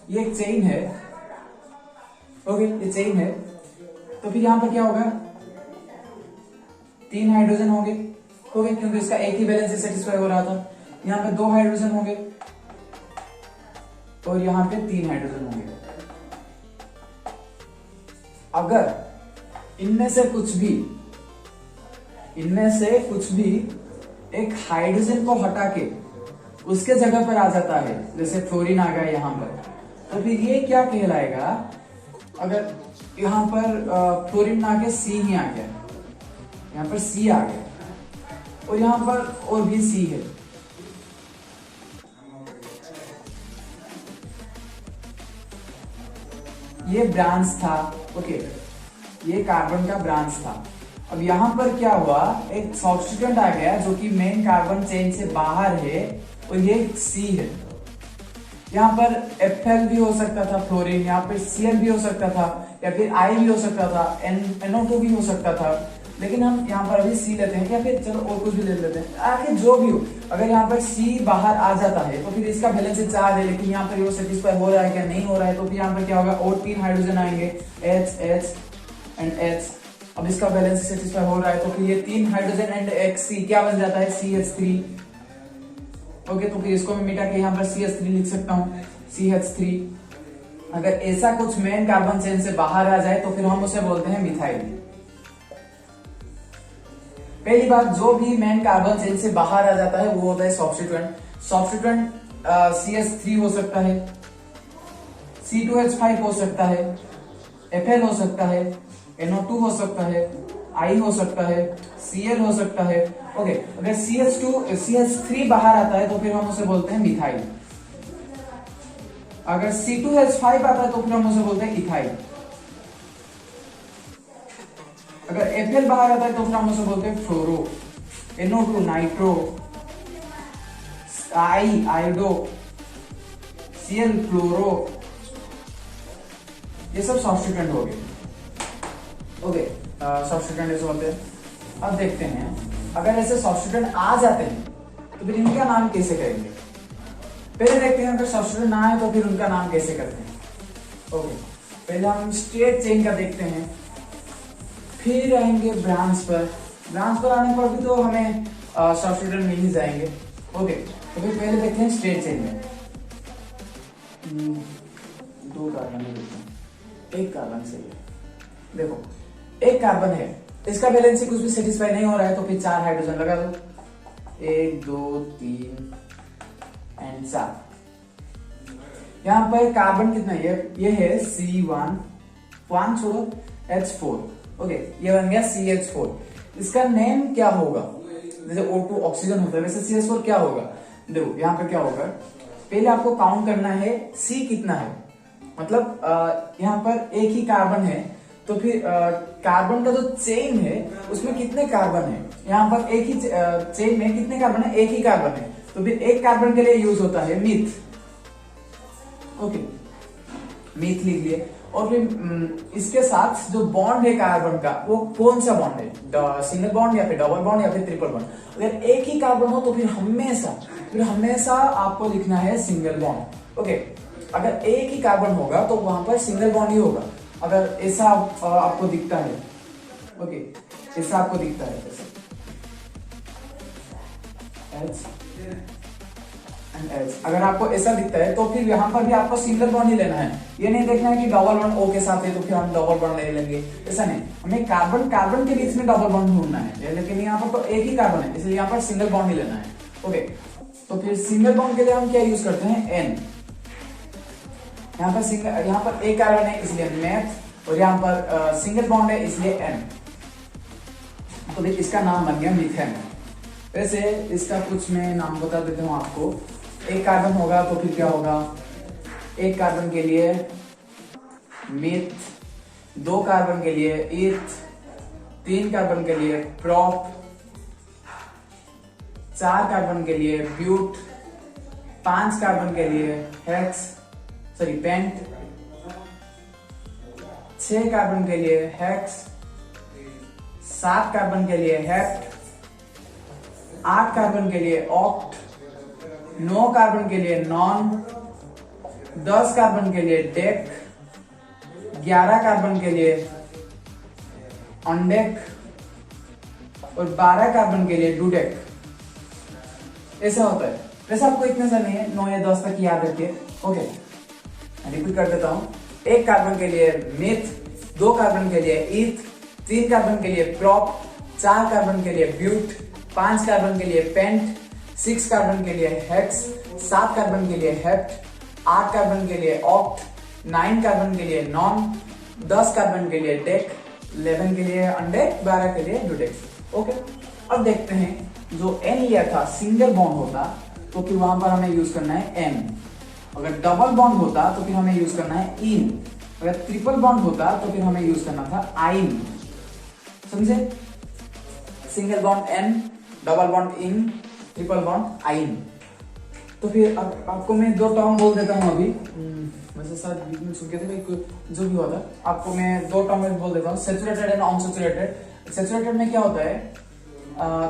ये एक चेन है। ओके, ये चेन है, तो फिर यहाँ पर क्या होगा, 3 हाइड्रोजन होंगे। ओके, क्योंकि इसका एक ही बैलेंस सेटिस्फाई हो रहा था। यहाँ पे 2 हाइड्रोजन होंगे और यहाँ पे 3 हाइड्रोजन होंगे। अगर इनमें से कुछ भी एक हाइड्रोजन को हटा के उसके जगह पर आ जाता है, जैसे फ्लोरीन आ गया यहाँ पर, तो फिर ये क्या कहलाएगा? अगर यहाँ पर फ्लोरीन आके सी ही आ गया, यहाँ पर सी आ गया और यहाँ पर और भी सी है, ये ब्रांच था। ओके, ये कार्बन का ब्रांच था। अब यहाँ पर क्या हुआ, एक सब्स्टिट्यूएंट आ गया जो कि मेन कार्बन चेन से बाहर है और ये सी है। यहाँ पर Fl भी हो सकता था फ्लोरीन, यहाँ पर Cl भी हो सकता था, या फिर I भी हो सकता था, NO2 भी हो सकता था, लेकिन हम यहाँ पर अभी C लेते हैं, या फिर चलो और कुछ भी ले लेते हैं। आखिर जो भी हो, अगर यहाँ पर C बाहर आ जाता है तो फिर इसका बैलेंस चार्ज है, लेकिन यहाँ पर वो सेटिस्फाई हो रहा है क्या नहीं हो रहा है, तो फिर यहाँ पर क्या होगा, और 3 हाइड्रोजन आएंगे, H H एंड H। अब इसका बैलेंस सेटिस्फाई हो रहा है तो फिर ये 3 हाइड्रोजन एंड एक C क्या बन जाता है, CH3। ओके, तो फिर इसको मैं मिटा के यहाँ पर CH3 लिख सकता हूँ, CH3। अगर ऐसा कुछ मेन कार्बन चेन से बाहर आ जाए तो फिर हम उसे बोलते हैं मिथाइल। पहली बात, जो भी मेन कार्बन चेन से बाहर आ जाता है वो होता है सब्स्टिट्यूएंट। सब्स्टिट्यूएंट CH3 हो सकता है, C2H5 हो सकता है, Fl हो सकता है, NO2 हो सकता है, I हो सकता है, Cl हो सकता है। ओके, अगर CH3 बाहर आता है तो फिर हम उसे बोलते हैं मिथाइल। अगर C2H5 आता है तो फिर हम उसे बोलते हैं इथाइल। अगर Fl बाहर आता है तो फिर हम उसे बोलते हैं फ्लोरो, NO2 nitro, I iodo, Cl फ्लोरो। ये सब सब्स्टिट्यूएंट हो गए। ओके, सब्स्टिट्यूएंट ऐसे होते हैं। अब देखते हैं, अगर ऐसे सब्स्टिट्यूएंट आ जाते हैं तो फिर इनका नाम कैसे करेंगे। पहले देखते हैं, अगर सब्स्टिट्यूएंट ना आए तो फिर उनका नाम कैसे करते हैं। ओके, पहले हम स्ट्रेट चेन का देखते हैं, फिर आएंगे ब्रांच पर। ब्रांच पर आने पर भी तो हमें सब्स्टिट्यूएंट मिल ही जाएंगे। ओके, तो फिर पहले देखते हैं स्ट्रेट चेन में। 2 कार्बन देखते हैं, एक कार्बन से देखो, एक कार्बन है, इसका बैलेंस कुछ भी सेटिस्फाई नहीं हो रहा है तो फिर 4 हाइड्रोजन लगा दो, 1 2 3 एंड 4। यहाँ पर कार्बन कितना है, ये है C1, 1 छोड़ो, H4। ओके, ये बन गया CH4। इसका नेम क्या होगा, जैसे O2 ऑक्सीजन होता है वैसे CH4 क्या होगा। देखो यहाँ पे क्या होगा, पहले आपको काउंट करना है C कितना है, मतलब यहाँ पर एक ही कार्बन है तो फिर कार्बन का जो चेन है उसमें कितने कार्बन है। यहाँ पर एक ही चेन में कितने कार्बन है, एक ही कार्बन है, तो फिर एक कार्बन के लिए यूज होता है मीथ। ओके, मीथ लिख लिए। और फिर इसके साथ जो बॉन्ड है कार्बन का वो कौन सा बॉन्ड है, सिंगल बॉन्ड या फिर डबल बॉन्ड या फिर ट्रिपल बॉन्ड। अगर एक ही कार्बन हो तो फिर हमेशा आपको लिखना है सिंगल बॉन्ड। ओके, अगर एक ही कार्बन होगा तो वहां पर सिंगल बॉन्ड ही होगा। अगर ऐसा आपको दिखता है, ओके, ऐसा आपको दिखता है H एंड H, अगर आपको ऐसा दिखता है तो फिर यहाँ पर भी आपको सिंगल बॉन्ड ही लेना है। ये नहीं देखना है कि डबल बॉन्ड O के साथ है तो फिर हम डबल बॉन्ड ले लेंगे, ऐसा नहीं। हमें कार्बन के बीच में डबल बॉन्ड ढूंढना है, लेकिन यहाँ पर तो एक ही कार्बन है इसलिए यहाँ पर सिंगल बॉन्ड ही लेना है। ओके, तो फिर सिंगल बॉन्ड के लिए हम क्या यूज करते हैं, N। यहाँ पर एक कार्बन है इसलिए मेथ, और यहाँ पर सिंगल बॉन्ड है इसलिए N। तो फिर इसका नाम बन गया मीथेन। वैसे इसका कुछ मैं नाम बता देता हूँ आपको। एक कार्बन होगा तो फिर क्या होगा, एक कार्बन के लिए मिथ, 2 कार्बन के लिए इथ, 3 कार्बन के लिए प्रॉप, 4 कार्बन के लिए ब्यूट, 5 कार्बन के लिए पेंट, 6 कार्बन के लिए हेक्स, 7 कार्बन के लिए हेप्ट, 8 कार्बन के लिए ऑक्ट, 9 कार्बन के लिए नॉन, 10 कार्बन के लिए डेक, 11 कार्बन के लिए ऑनडेक और 12 कार्बन के लिए डुडेक। ऐसा होता है। वैसे आपको इतने से नहीं है, 9 या 10 तक याद रखिए। ओके, रिपीट कर देता हूं। 1 कार्बन के लिए मिथ, 2 कार्बन के लिए ईथ, 3 कार्बन के लिए प्रॉप, 4 कार्बन के लिए ब्यूट, 5 कार्बन के लिए पेंट, 6 कार्बन के लिए हेक्स, 7 कार्बन के लिए हेप्ट, 8 कार्बन के लिए ऑक्ट, 9 कार्बन के लिए नॉन, 10 कार्बन के लिए डेक, 11 के लिए अनडेक, 12 के लिए डुडेक्स। ओके, अब देखते हैं जो एन लिया था सिंगल बॉन्ड होता तो फिर वहां पर हमें यूज करना है एन, अगर डबल बॉन्ड होता तो फिर हमें यूज करना है इन, अगर ट्रिपल बॉन्ड होता तो फिर हमें यूज करना था आइन। समझे? Single bond ane, double bond ene, triple bond yne. तो फिर अब आपको मैं 2 टर्म बोल देता हूं अभी, वैसे शायद बीच में छूट गया था, जो भी हुआ था आपको मैं 2 टर्म बोल देता हूँ, सैचुरेटेड एंड अनसैचुरेटेड। सैचुरेटेड में क्या होता है,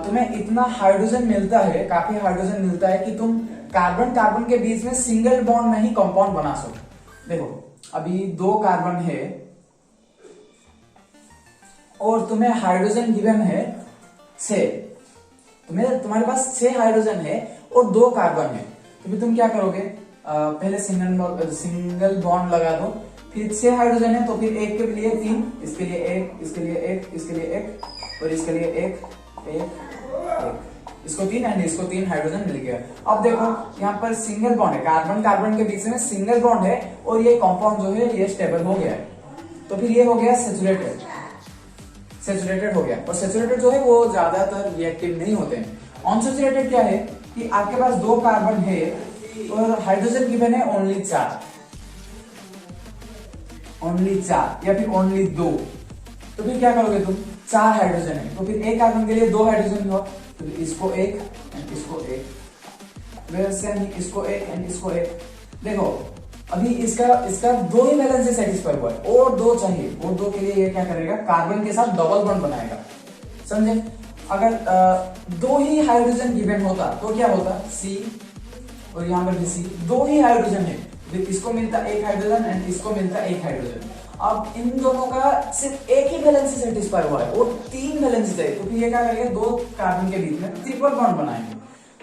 तुम्हें इतना हाइड्रोजन मिलता है, काफी हाइड्रोजन मिलता है कि तुम कार्बन कार्बन के बीच में सिंगल बॉन्ड में ही कंपाउंड बना सको। देखो अभी 2 कार्बन है और तुम्हें हाइड्रोजन गिवन है 6, तुम्हारे पास 6 हाइड्रोजन है और 2 कार्बन है, तो फिर तुम क्या करोगे, पहले सिंगल बॉन्ड लगा दो, फिर 6 हाइड्रोजन है तो फिर एक के लिए 3, इसके लिए 1, इसके लिए 1, इसके लिए 1 और इसके लिए 1, इसको 3 एंड इसको 3 हाइड्रोजन मिल गया। अब देखो यहाँ पर सिंगल बॉन्ड है, कार्बन कार्बन के बीच में सिंगल बॉन्ड है और ये कंपाउंड जो है ये स्टेबल हो गया है, तो फिर ये हो गया सैचुरेटेड, सैचुरेटेड हो गया। और सैचुरेटेड जो है वो ज्यादातर रिएक्टिव नहीं होते हैं। अनसैचुरेटेड क्या है कि आपके पास 2 कार्बन है और हाइड्रोजन गिवन है ओनली 4, या फिर ओनली 2, तो फिर क्या करोगे तुम, 4 हाइड्रोजन है तो फिर 1 कार्बन के लिए 2 हाइड्रोजन हुआ, तो इसको 1 एंड इसको 1, वैसे ही इसको 1 एंड इसको 1। देखो अभी इसका 2 ही बैलेंस से सेटिस्फाई हुआ है और 2 चाहिए, और 2 के लिए ये क्या करेगा, कार्बन के साथ डबल बॉन्ड बनाएगा। समझे? अगर 2 ही हाइड्रोजन गिवन होता तो क्या होता, C और यहाँ पर भी C, 2 ही हाइड्रोजन है, इसको मिलता 1 हाइड्रोजन एंड इसको मिलता 1 हाइड्रोजन। अब इन दोनों का सिर्फ एक ही बैलेंस से सेटिस्फाई हुआ है और 3 बैलेंस चाहिए, तो फिर ये क्या करेंगे, 2 कार्बन के बीच में ट्रिपल बॉन्ड बनाएंगे,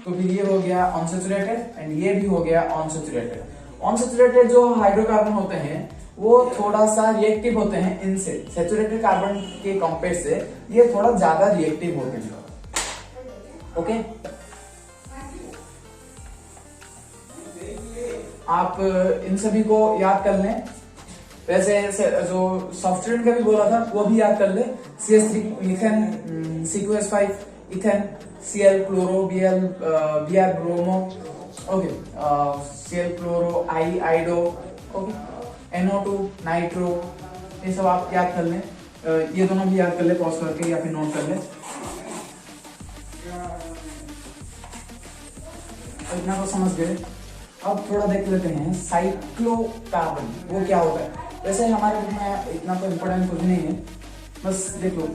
तो फिर ये हो गया अनसैचुरेटेड एंड ये भी हो गया अनसैचुरेटेड। अनसैचुरेटेड जो हाइड्रोकार्बन होते हैं वो थोड़ा सा रिएक्टिव होते हैं इनसे, सैचुरेटेड कार्बन के कंपेयर से ये थोड़ा ज्यादा रिएक्टिव होते हैं। ओके, आप इन सभी को याद कर लें। वैसे जो सॉफ्टवेयर का भी बोला था वो भी याद कर ले, CH3 methane, C2H5 ethane, Cl chloro, Br bromo, okay, Cl chloro, आइडो, okay, NO2 nitro, ये सब आप याद कर लें। ये दोनों भी याद कर ले पॉज करके या फिर नोट कर ले, इतना तो समझ गए। अब थोड़ा देख लेते हैं साइक्लोकार्बन, वो क्या होता है। वैसे हमारे बुक में इतना तो इम्पोर्टेंट कुछ नहीं है, बस देख लो।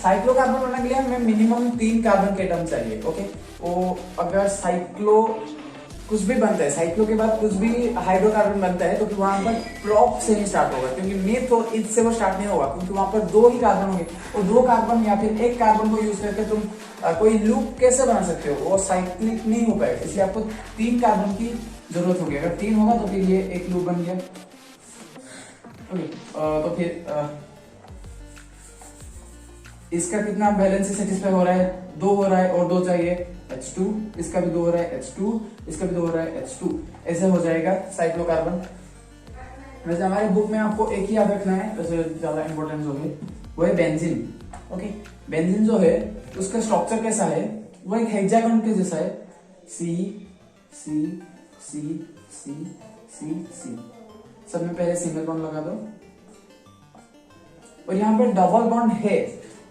साइक्लोकार्बन बनने के लिए हमें मिनिमम 3 कार्बन के एटम चाहिए। ओके, वो अगर साइक्लो कुछ भी बनता है, साइक्लो के बाद कुछ भी हाइड्रोकार्बन बनता है तो फिर वहां पर प्रोप से ही स्टार्ट होगा, क्योंकि मेथ और इथ से वो स्टार्ट नहीं होगा, क्योंकि वहां पर 2 ही कार्बन होंगे और 2 कार्बन या फिर 1 कार्बन को यूज करके तुम कोई लूप कैसे बना सकते हो, वो साइक्लिक नहीं हो पाएगा। इसलिए आपको 3 कार्बन की जरूरत होगी। अगर 3 होगा तो फिर ये एक लूप बन गया। ओके, तो फिर इसका कितना बैलेंस से सेटिस्फाई हो रहा है, 2 हो रहा है और 2 चाहिए, H2, इसका भी 2 हो रहा है, H2, इसका भी 2 हो रहा है, H2, ऐसे हो जाएगा साइक्लोकार्बन। वैसे हमारे बुक में आपको एक ही याद रखना है, वैसे ज्यादा इंपॉर्टेंट जो है वो है बेंजीन। ओके, बेंजीन जो है उसका स्ट्रक्चर कैसा है, वो एक हेक्सागन के जैसा है, C C C C C C। सब में पहले सिंगल बॉन्ड लगा दो और यहाँ पे डबल बॉन्ड है।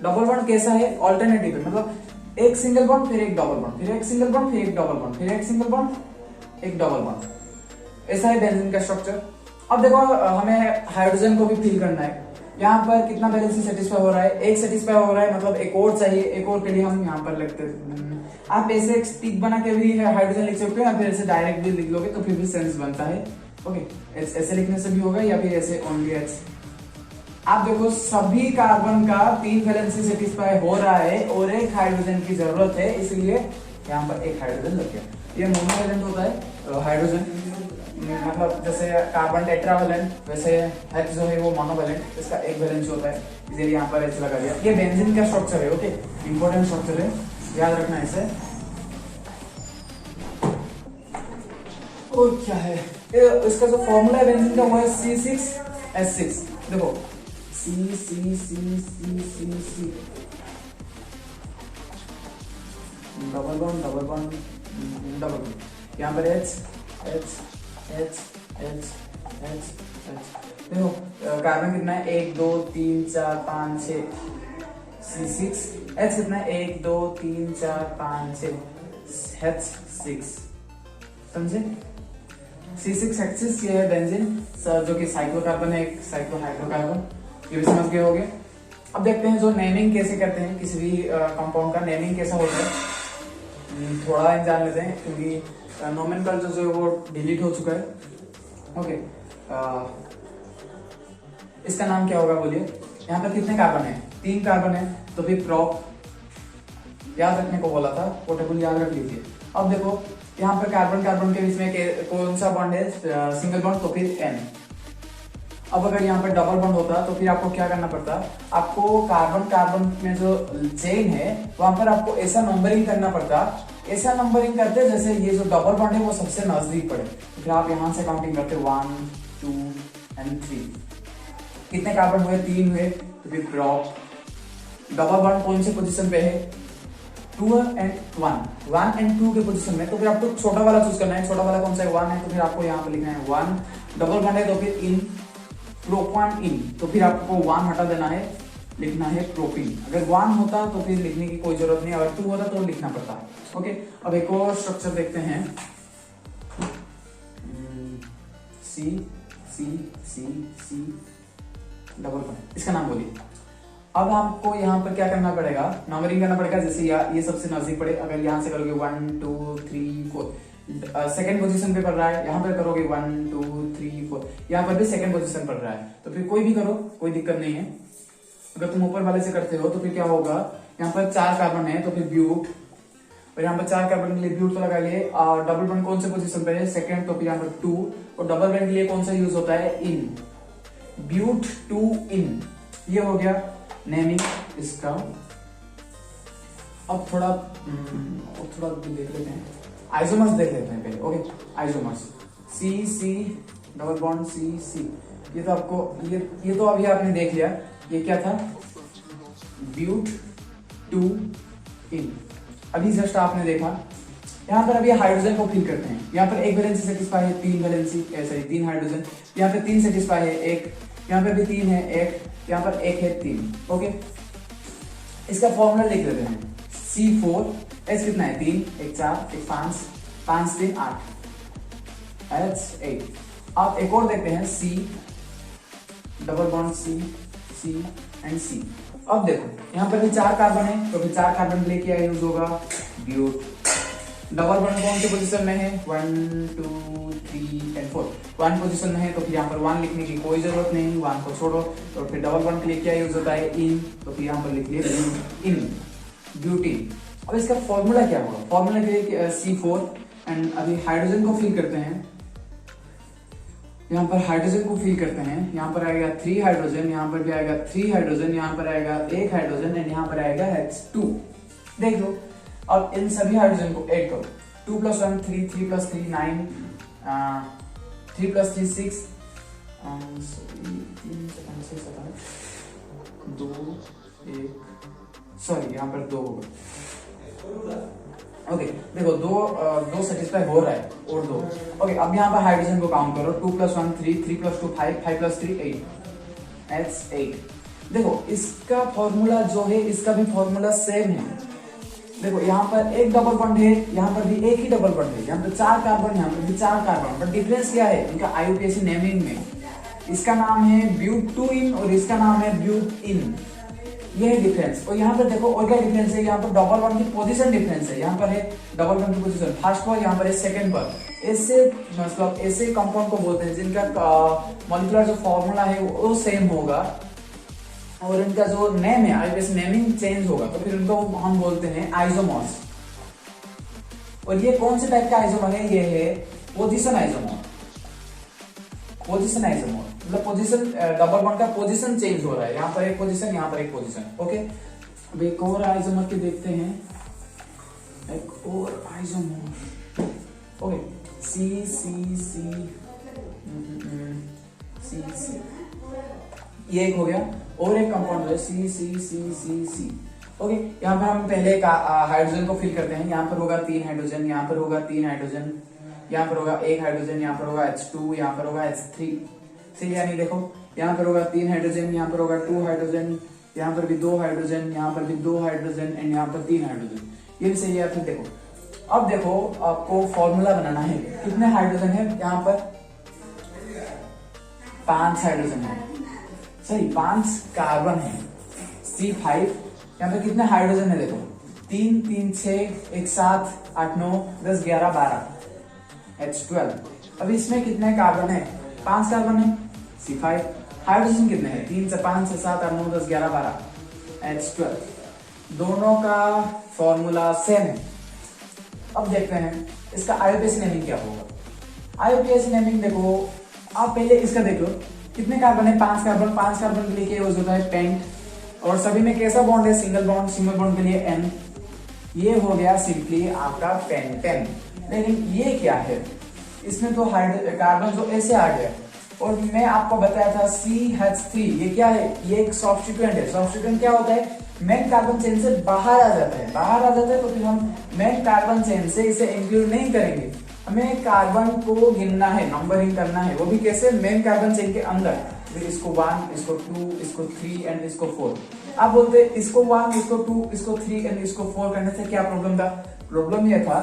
डबल बॉन्ड कैसा है, ऑल्टरनेटिव है, मतलब एक सिंगल बॉन्ड फिर एक डबल बॉन्ड, फिर एक सिंगल बॉन्ड फिर एक डबल बॉन्ड, फिर एक सिंगल बॉन्ड एक डबल बॉन्ड, ऐसा है बेंजीन का स्ट्रक्चर। अब देखो हमें हाइड्रोजन को भी फिल करना है। यहाँ पर कितना बैलेंस से सेटिस्फाई हो रहा है, एक सेटिस्फाई हो रहा है, मतलब एक और चाहिए, एक और के लिए हम यहाँ पर लिखते हैं। आप ऐसे एक स्टिक बना के भी हाइड्रोजन लिख सकते हो या फिर ऐसे डायरेक्ट भी लिख लोगे तो फिर भी सेंस बनता है। ओके, ऐसे लिखने से भी होगा या फिर ऐसे ओनली एच। आप देखो सभी कार्बन का 3 बैलेंस से सेटिस्फाई हो रहा है और एक हाइड्रोजन की जरूरत है, इसलिए यहाँ पर एक हाइड्रोजन लग गया। ये मोनोवैलेंट होता है हाइड्रोजन। मतलब जैसे कार्बन टेट्रावेलेंट वैसे H जो है वो मोनोवेलेंट, इसका एक वैलेंस होता है, इसलिए यहाँ पर H लगा दिया। ये बेंजीन का स्ट्रक्चर है, ओके, इंपॉर्टेंट स्ट्रक्चर है, याद रखना इसे। और क्या है इसका जो फॉर्मूला है बेंजीन का वो है C6H6। देखो C डबल बॉन्ड यहाँ पर H देखो कार्बन कितना है 1 2 3 4 5 6 C6, H कितना है 1 2 3 4 5 6 H6, समझे? C6H6 ये है बेंजीन जो कि साइक्लोकार्बन है, एक साइक्लोहाइड्रोकार्बन, ये भी समझ गए होंगे। अब देखते हैं जो नेमिंग कैसे करते हैं किसी भी कंपाउंड का नेमिंग कैसा होता है, थोड़ा जान लेते हैं क्योंकि नोमेनक्लेचर जो है वो डिलीट हो चुका है। ओके, इसका नाम क्या होगा बोलिए? यहाँ पर कितने कार्बन है? 3 कार्बन है, तो फिर प्रोप याद रखने को बोला था, पोर्टेबल याद रख लीजिए। अब देखो यहाँ पर कार्बन कार्बन के बीच में कौन सा बॉन्ड है? सिंगल बॉन्ड, तो फिर N। अब अगर यहाँ पर डबल बॉन्ड होता तो फिर आपको क्या करना पड़ता? आपको कार्बन कार्बन में जो चेन है वहां पर आपको ऐसा नंबरिंग करना पड़ता, ऐसा नंबरिंग करते जैसे ये जो डबल बॉन्ड है वो सबसे नजदीक पड़े। तो फिर आप यहाँ से काउंटिंग करते 1 2 and 3। कितने कार्बन हुए? 3 हुए, तो फिर प्रोप। डबल बॉन्ड कौन से पोजीशन पे है? 2 and 1 and 2 के पोजीशन में, तो फिर आपको छोटा वाला चूज करना है। छोटा वाला कौन सा है? 1 है, तो फिर आपको यहाँ पे लिखना है 1। डबल बॉन्ड है तो फिर इन प्रोपान इन, तो फिर आपको 1 हटा देना है, लिखना है प्रोपीन। अगर 1 होता तो फिर लिखने की कोई जरूरत नहीं, अगर 2 होता तो लिखना पड़ता। ओके, अब एक और स्ट्रक्चर देखते हैं, सी सी सी सी डबल बॉन्ड, इसका नाम बोलिए। अब आपको यहाँ पर क्या करना पड़ेगा? नंबरिंग करना पड़ेगा, जैसे ये सबसे नजदीक पड़े। अगर यहाँ से करोगे 1 2 3 4, सेकेंड पोजीशन पे पड़ रहा है, यहाँ पर करोगे 1 2 3 4, यहाँ पर भी सेकेंड पोजीशन पड़ रहा है, तो फिर कोई भी करो, कोई दिक्कत नहीं है। अगर तुम ऊपर वाले से करते हो तो फिर क्या होगा? यहाँ पर 4 कार्बन है तो फिर ब्यूट, और यहाँ पर 4 कार्बन के लिए ब्यूट तो लगा लिए। डबल बॉन्ड कौन से पोजीशन पे है? सेकेंड, तो फिर यहाँ पर 2, और डबल बॉन्ड के लिए कौन सा यूज होता है? इन, ब्यूट 2 इन। ये हो गया नेमिंग इसका। अब थोड़ा देख लेते हैं, आइसोमर्स देख लेते हैं पहले। ओके, आइसोमर्स सी सी डबल बॉन्ड सी सी, ये तो आपको ये तो अभी आपने देख लिया। ये क्या था? ब्यूट 2 इन। अभी जस्ट आपने देखा, यहाँ पर अभी हाइड्रोजन को फिल करते हैं। यहाँ पर एक वैलेंसी सेटिस्फाई है, 3 वैलेंसी सॉरी 3 हाइड्रोजन, यहाँ पर 3 सेटिस्फाई है, 1 यहाँ पर भी 3 है, 1 यहाँ पर 1 है, 3। ओके, इसका फॉर्मूला लिख लेते हैं, C4, H कितना है? 3 1 4 1 5 5 3 8 H8। अब एक और देखते हैं, C double bond C C and C। अब देखो यहाँ पर भी 4 कार्बन है, तो फिर 4 कार्बन के लिए क्या यूज होगा? ब्यूट। डबल बॉन्ड कौन से पोजीशन में है? 1 2 3 एंड 4, 1 पोजीशन में है, तो फिर यहाँ पर 1 लिखने की कोई जरूरत नहीं, 1 को छोड़ो। तो फिर डबल बॉन्ड के लिए क्या यूज होता है? इन, तो फिर यहाँ पर लिख लिए इन, ब्यूटीन। अब इसका फॉर्मूला क्या होगा? फॉर्मूला के लिए C4 एंड अभी हाइड्रोजन को फिल करते हैं। यहाँ पर हाइड्रोजन को फिल करते हैं, यहाँ पर आएगा 3 हाइड्रोजन, यहाँ पर भी आएगा 3 हाइड्रोजन, यहाँ पर आएगा 1 हाइड्रोजन एंड यहाँ पर आएगा H2। देख लो, अब इन सभी हाइड्रोजन को ऐड करो। 2 + 1 3, 3 + 3 9, 3 + 3 6, 2 1 सॉरी यहाँ पर 2 होगा। ओके, देखो दो सेटिस्फाई हो रहा है और 2। ओके, अब यहाँ पर हाइड्रोजन को काउंट करो। 2 + 1 3, 3 + 2 5, 5 + 3 8, H8। देखो इसका फॉर्मूला जो है, इसका भी फॉर्मूला सेम है। देखो यहाँ पर एक डबल बॉन्ड है, यहाँ पर भी एक ही डबल बॉन्ड है, यहाँ पर 4 कार्बन, यहाँ पर भी 4 कार्बन, बट डिफरेंस क्या है इनका IUPAC नेमिंग में? इसका नाम है ब्यूट 2 इन और इसका नाम है ब्यूट इन, ये है डिफरेंस। और यहाँ पर देखो और क्या डिफरेंस है? यहाँ पर डबल बॉन्ड की पोजीशन डिफरेंस है। यहाँ पर है डबल बॉन्ड की पोजीशन फर्स्ट पर, यहाँ पर है सेकंड पर। ऐसे मतलब ऐसे कंपाउंड को बोलते हैं जिनका मॉलिक्यूलर जो फॉर्मूला है वो सेम होगा और इनका जो नेम है IUPAC नेमिंग चेंज होगा, तो फिर उनको हम बोलते हैं आइसोमर्स। और ये कौन से टाइप का आइसोमर है? ये है पोजीशन आइसोमर। पोजीशन आइसोमर, मतलब पोजीशन डबल बॉन्ड का पोजीशन चेंज हो रहा है, यहाँ पर एक पोजीशन, यहाँ पर एक पोजीशन। ओके, अब एक और आइसोमर के देखते हैं, एक और आइसोमर। ओके, सी सी सी सी सी, ये एक हो गया, और एक कंपाउंड है सी सी सी सी सी। ओके, यहाँ पर हम पहले हाइड्रोजन को फिल करते हैं। यहाँ पर होगा 3 हाइड्रोजन, यहाँ पर होगा 3 हाइड्रोजन, यहाँ पर होगा 1 हाइड्रोजन, यहाँ पर होगा H2, यहाँ पर होगा H3। सही, यानी देखो यहाँ पर होगा 3 हाइड्रोजन, यहाँ पर होगा 2 हाइड्रोजन, यहाँ पर भी 2 हाइड्रोजन, यहाँ पर भी 2 हाइड्रोजन एंड यहाँ पर 3 हाइड्रोजन। ये भी सही है। फिर देखो, अब देखो आपको फॉर्मूला बनाना है, कितने हाइड्रोजन है यहाँ पर, 5 हाइड्रोजन है। सही, 5 कार्बन है, C5। यहाँ पे कितने हाइड्रोजन है देखो, 3 3 6 1 7 8 9 10 11 12 H12। अब इसमें कितने कार्बन है, 5 कार्बन है, C5। हाइड्रोजन कितने हैं, 3 से 5 से 7 8 9 10 11 12 H12। दोनों का फॉर्मूला सेम है। अब देखते हैं इसका आईयूपीएसी नेमिंग क्या होगा। आईयूपीएसी नेमिंग देखो, आप पहले इसका देख लो, कितने कार्बन है, 5 कार्बन। 5 कार्बन के लिए क्या यूज होता है, पेंट। और सभी में कैसा बॉन्ड है, सिंगल बॉन्ड। सिंगल बॉन्ड के लिए N। ये हो गया सिंपली आपका पेंटेन। लेकिन ये क्या है, इसमें तो कार्बन तो ऐसे आ गया, और मैं आपको बताया था CH3, ये क्या है, ये एक सब्स्टिट्यूएंट है। सब्स्टिट्यूएंट क्या होता है, मेन कार्बन चेन से बाहर आ जाता है। बाहर आ जाता है तो फिर हम मेन कार्बन चेन से इसे इंक्लूड नहीं करेंगे। हमें कार्बन को गिनना है, नंबरिंग करना है, वो भी कैसे, मेन कार्बन चेन के अंदर। इसको 1, इसको 2, इसको 3 एंड इसको 4। आप बोलते इसको 1, इसको 2, इसको 3 एंड इसको 4 करने से क्या प्रॉब्लम था, प्रॉब्लम यह था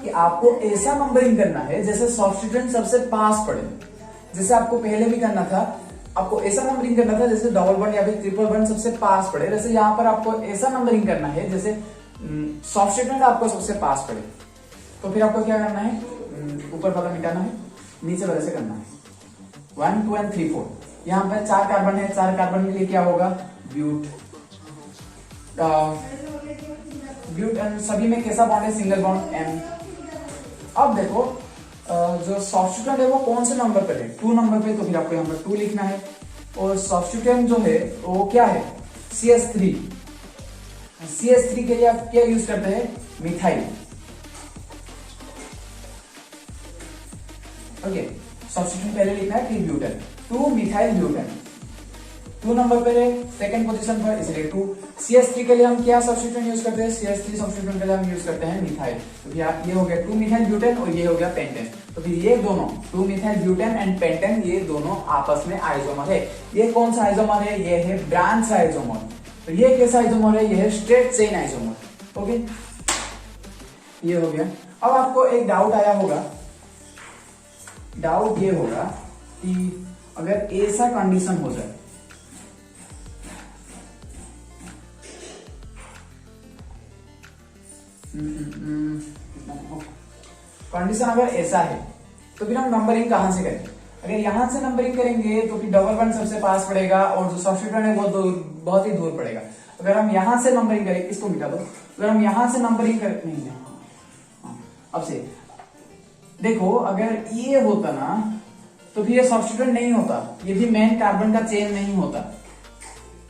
कि आपको ऐसा नंबरिंग करना है जैसे सब्स्टिट्यूएंट सबसे पास पड़े। जैसे आपको पहले भी करना था, आपको ऐसा नंबरिंग करना था जैसे डबल बॉन्ड या फिर ट्रिपल बॉन्ड सबसे पास पड़े। जैसे यहाँ पर आपको ऐसा नंबरिंग करना है जैसे सब्स्टिट्यूएंट आपको सबसे पास पड़े। तो फिर आपको क्या करना है, ऊपर वाला मिटाना है, नीचे वाले से करना है। 1 2 एंड 3 4। यहाँ पर 4 कार्बन है, 4 कार्बन के लिए क्या होगा, ब्यूट। ब्यूट एंड सभी में कैसा बॉन्ड है, सिंगल बॉन्ड M। अब देखो जो सब्स्टिट्यूएंट है वो कौन से नंबर पर है, 2 नंबर पे, तो फिर आपको यहाँ पर 2 लिखना है। और सब्स्टिट्यूएंट जो है वो क्या है, CH3। CH3 के लिए आप क्या यूज करते हैं, मिथाइल। ओके, सब्स्टिट्यूएंट पहले लिखना है, फिर ब्यूटेन। 2 मिथाइल ब्यूटेन 2 नंबर पर है, सेकंड पोजीशन पर, इसलिए 2। CH3 के लिए हम क्या सब्स्टिट्यूएंट यूज करते हैं, CH3 सब्स्टिट्यूएंट के लिए हम यूज करते हैं मिथाइल। तो ये हो गया 2 मिथाइल ब्यूटेन और ये हो गया पेंटेन। तो फिर ये दोनों 2 मिथाइल ब्यूटेन एंड पेंटेन, ये दोनों आपस में आइसोमर है। ये कौन सा आइसोमर है, ये है ब्रांच आइसोमर। तो ये कैसा आइसोमर है, ये है स्ट्रेट चेन आइसोमर। ओके, ये हो गया। अब आपको एक डाउट आया होगा, डाउट ये होगा कि अगर ऐसा कंडीशन हो जाए, कंडीशन अगर ऐसा है तो फिर हम नंबरिंग कहां से करें। अगर यहां से नंबरिंग करेंगे तो फिर डबल बॉन्ड सबसे पास पड़ेगा और जो सब्स्टिट्यूएंट है वो बहुत ही दूर पड़ेगा। अगर हम यहां से नंबरिंग करें, इसको मिटा दो, अगर हम यहां से नंबरिंग करें, नहीं अब से देखो, अगर ये होता ना तो फिर ये सब्स्टिट्यूएंट नहीं होता, ये भी मेन कार्बन का चेन नहीं होता।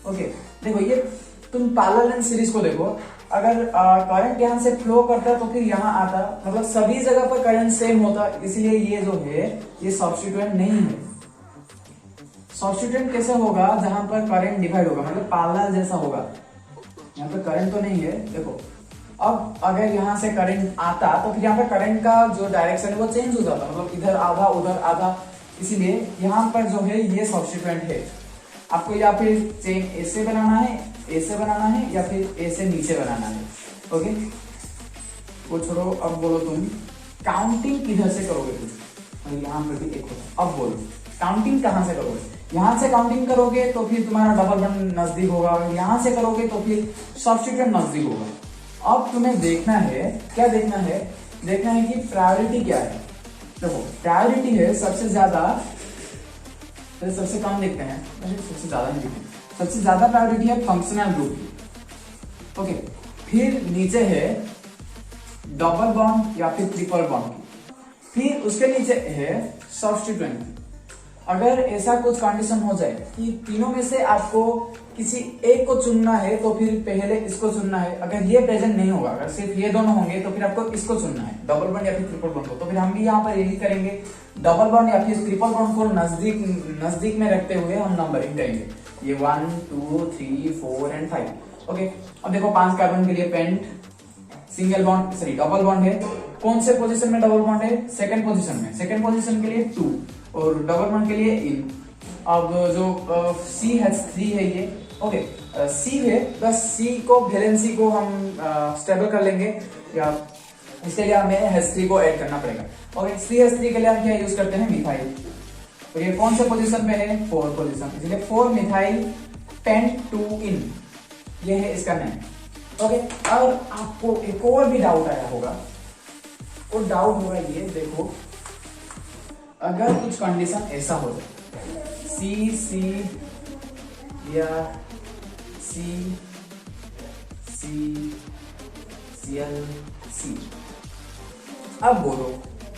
ओके, देखो ये तुम पैरेलल सीरीज को देखो, अगर करंट यहां से फ्लो करता तो फिर यहां आता, मतलब सभी जगह पर करंट सेम होता, इसलिए ये जो है ये सब्स्टिट्यूएंट नहीं है। सब्स्टिट्यूएंट कैसे होगा, जहां पर करंट डिवाइड होगा, मतलब पैरेलल जैसा होगा। यहाँ पर करंट तो नहीं है, देखो अब अगर यहाँ से करंट आता तो फिर यहाँ पर करंट का जो डायरेक्शन है वो चेंज हो जाता, मतलब इधर आधा उधर आधा, इसीलिए यहाँ पर जो है ये सब्स्टिट्यूएंट है। आपको या फिर चेन ऐसे बनाना है, ऐसे बनाना है, या फिर ऐसे नीचे बनाना है। ओके, वो छोड़ो, अब बोलो तुम काउंटिंग किधर से करोगे कुछ, यहाँ पर भी एक होता। अब बोलो काउंटिंग कहाँ से करोगे, यहां से काउंटिंग करोगे तो फिर तुम्हारा डबल बॉन्ड नजदीक होगा, यहां से करोगे तो फिर सब्स्टिट्यूएंट नजदीक होगा। अब तुम्हें देखना है, क्या देखना है, देखना है कि प्रायोरिटी क्या है। देखो प्रायोरिटी है सबसे ज्यादा, सबसे कम देखते हैं, सबसे ज्यादा नहीं देखते, सबसे ज्यादा प्रायोरिटी है फंक्शनल ग्रुप की। ओके, फिर नीचे है डबल बॉन्ड या फिर ट्रिपल बॉन्ड की, फिर उसके नीचे है सब्स्टिट्यूएंट की, अगर ऐसा कुछ कंडीशन हो जाए कि तीनों में से आपको किसी एक को चुनना है तो फिर पहले इसको चुनना है। अगर ये प्रेजेंट नहीं होगा, अगर सिर्फ ये दोनों होंगे तो फिर आपको इसको चुनना है, डबल बॉन्ड या फिर ट्रिपल बॉन्ड को। तो फिर हम भी यहाँ पर यही करेंगे, डबल बॉन्ड या फिर ट्रिपल बॉन्ड को नजदीक में रखते हुए हम नंबरिंग करेंगे, ये 1 2 3 4 एंड 5। ओके, अब देखो 5 कार्बन के लिए pent single bond sorry double bond है। कौन से पोजीशन में डबल बॉन्ड है? सेकंड पोजीशन में। सेकंड पोजीशन के लिए 2 और डबल बॉन्ड के लिए इन। अब जो CH3 है ये, ओके C है, बस C को वैलेंसी को हम स्टेबल कर लेंगे, या इसके लिए हमें H3 को ऐड करना पड़ेगा। ओके, CH3 के लिए हम क्या यूज करते हैं? मिथाइल। तो ये कौन से पोजीशन में है? 4 पोजीशन, इसलिए 4 मिथाइल पेंट 2 इन, ये है इसका नेम। ओके, और आपको एक और भी डाउट आया होगा, और डाउट होगा ये देखो, अगर कुछ कंडीशन ऐसा हो जाए C या C, अब बोलो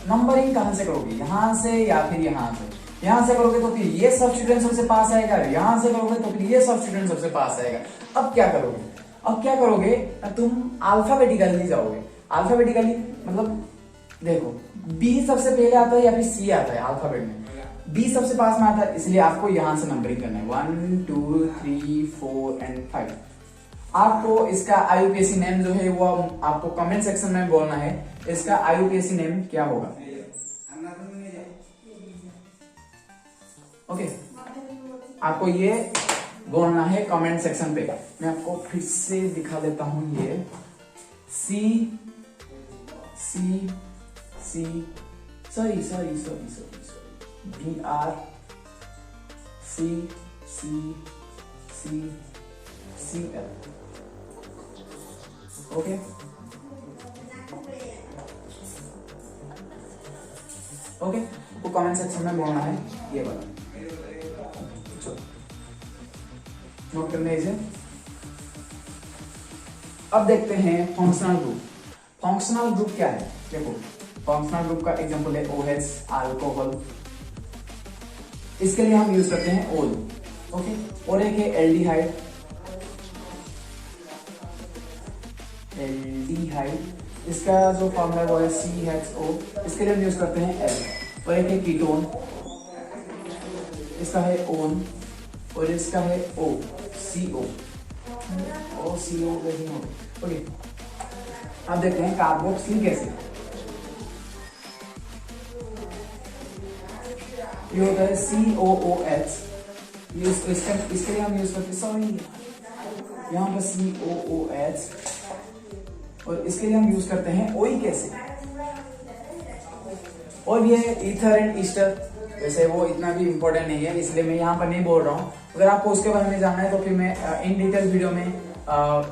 नंबरिंग कहां से करोगे? यहां से या फिर यहां से? यहां से करोगे तो फिर ये सब्स्टिट्यूएंट सबसे पास आएगा, यहां से करोगे तो फिर ये सब्स्टिट्यूएंट सबसे पास आएगा। अब क्या करोगे? अब क्या करोगे? तुम अल्फाबेटिकली जाओगे। अल्फाबेटिकली मतलब देखो, B सबसे पहले आता है या फिर C आता है अल्फाबेट में? B सबसे पास में आता है, इसलिए आपको यहां से नंबरिंग करना है 1 2 3 4 एंड 5। आपको इसका IUPAC नेम जो है वो आपको कमेंट सेक्शन में बोलना है, इसका IUPAC नेम क्या होगा। ओके, आपको ये बोलना है कमेंट सेक्शन पे। मैं आपको फिर से दिखा देता हूं, ये sorry BR CL। Okay, okay, तो कमेंट सेक्शन में बोलना है ये वाला, नोट करने इसे। अब देखते हैं फंक्शनल ग्रुप। फंक्शनल ग्रुप क्या है? देखो, फंक्शनल ग्रुप का एग्जांपल है OH अल्कोहल, इसके लिए हम यूज करते हैं ओल। ओके, और एक है एल्डिहाइड, इसका जो फॉर्मूला है वो है CHO, इसके लिए हम यूज करते हैं L। और एक है कीटोन, इसका है ओन, और इसका है CO नहीं हो। ओके, अब देखते हैं कार्बोक्सिलिक एसिड। ये होता है COOH, ये इसके लिए हम यूज करते हैं, सॉरी यहाँ पर COOH, और इसके लिए हम यूज करते हैं ओइक एसिड। और ये ईथर एंड ईस्टर, वैसे वो इतना भी इंपॉर्टेंट नहीं है, इसलिए मैं यहाँ पर नहीं बोल रहा हूँ। अगर आपको उसके बारे में जानना है तो फिर मैं इन डिटेल वीडियो में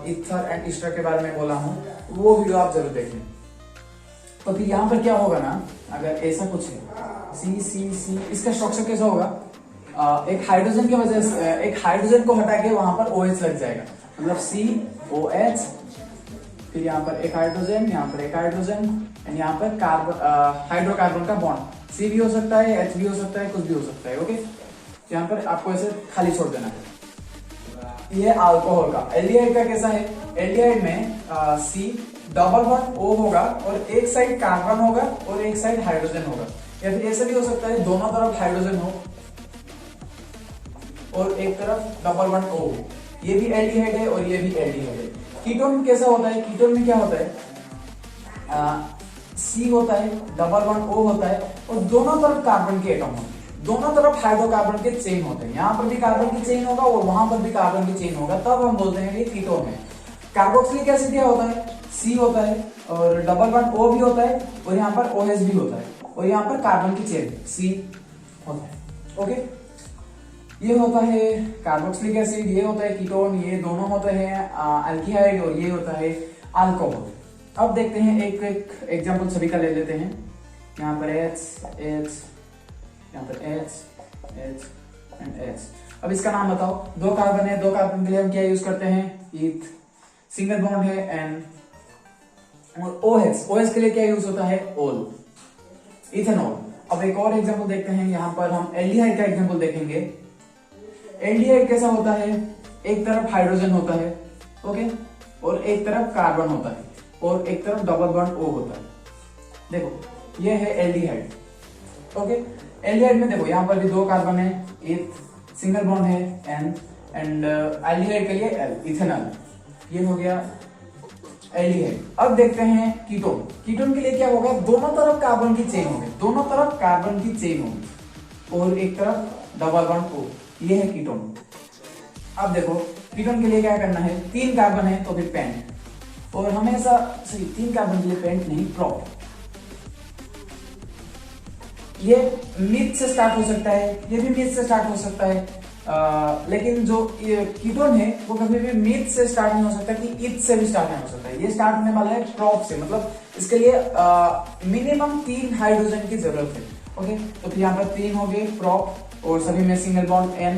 ईथर एंड ईस्टर के बारे में बोला हूँ, वो वीडियो आप जरूर देख लें। तो फिर यहाँ पर क्या होगा ना, अगर ऐसा कुछ है C, इसका स्ट्रक्चर कैसा होगा? एक हाइड्रोजन की वजह से, एक हाइड्रोजन को हटा के वहां पर OH लग जाएगा, मतलब COH, फिर यहाँ पर एक हाइड्रोजन, यहाँ पर एक हाइड्रोजन, एंड यहाँ पर कार्बन हाइड्रोकार्बन का बॉन्ड, C भी हो सकता है, H भी हो सकता है, कुछ भी हो सकता है। ओके, यहाँ पर आपको ऐसे खाली छोड़ देना है। ये अल्कोहल का। एल्डिहाइड का कैसा है? एल्डिहाइड में C डबल बॉन्ड O होगा, और एक साइड कार्बन होगा और एक साइड हाइड्रोजन होगा, या फिर ऐसा भी हो सकता है दोनों तरफ हाइड्रोजन हो और एक तरफ डबल बॉन्ड O हो। ये भी एल्डिहाइड है और ये भी एल्डिहाइड है। कीटोन में कैसा होता है? कीटोन में क्या होता है? C होता है, डबल बॉन्ड O होता है, और दोनों तरफ कार्बन के एटम होते हैं, दोनों तरफ हाइड्रोकार्बन के चेन होते हैं। यहाँ पर भी कार्बन की चेन होगा और वहां पर भी कार्बन की चेन होगा, तब हम बोलते हैं कि कीटोन है। कार्बोक्सिलिक एसिड क्या होता है? C होता है, और डबल बॉन्ड O भी होता है, और यहाँ पर OH भी होता है, और यहाँ पर कार्बन की चेन C होता है। ओके, ये होता है कार्बोक्सिलिक एसिड, ये होता है कीटोन, ये दोनों होते हैं अल्कीहाइड, और ये होता है अल्कोहल। अब देखते हैं एक एक एग्जांपल सभी का ले लेते हैं। यहाँ पर H, यहाँ पर H एंड H। अब इसका नाम बताओ। 2 कार्बन है, 2 कार्बन के लिए हम क्या यूज करते हैं? ईथ, सिंगल बॉन्ड है, एंड और OH के लिए क्या यूज होता है? ओल, इथेनॉल। अब एक और एग्जांपल देखते हैं, यहाँ पर हम एल्डिहाइड का एग्जांपल देखेंगे। एल्डिहाइड कैसा होता है, एक तरफ हाइड्रोजन होता है, ओके, और एक तरफ कार्बन होता है, और एक तरफ डबल बॉन्ड O होता है। देखो ये है एल्डिहाइड, ओके। एल्डिहाइड में देखो यहाँ पर भी 2 कार्बन है, एक सिंगल बॉन्ड है N, एंड एल्डिहाइड के लिए L, इथेनॉल। ये हो गया एल्डिहाइड। अब देखते हैं कीटोन। कीटोन के लिए क्या होगा, दोनों तरफ कार्बन की चेन होगी, दोनों तरफ कार्बन की चेन होगी, और एक तरफ डबल बॉन्ड O, ये है कीटोन। अब देखो कीटोन के लिए क्या करना है, 3 कार्बन है तो फिर पेंट, और हमेशा सॉरी 3 कार्बन के लिए पेंट नहीं, प्रोप। ये मीथ से स्टार्ट हो सकता है, ये भी मीथ से स्टार्ट हो सकता है, लेकिन जो कीटोन है वो कभी भी मीथ से स्टार्ट नहीं हो सकता, कि ईथ से भी स्टार्ट नहीं हो सकता। ये स्टार्ट होने वाला है प्रोप से, मतलब इसके लिए मिनिमम 3 हाइड्रोजन की जरूरत है, ओके। तो फिर यहाँ पर 3 हो गए प्रोप, और सभी में सिंगल बॉन्ड N,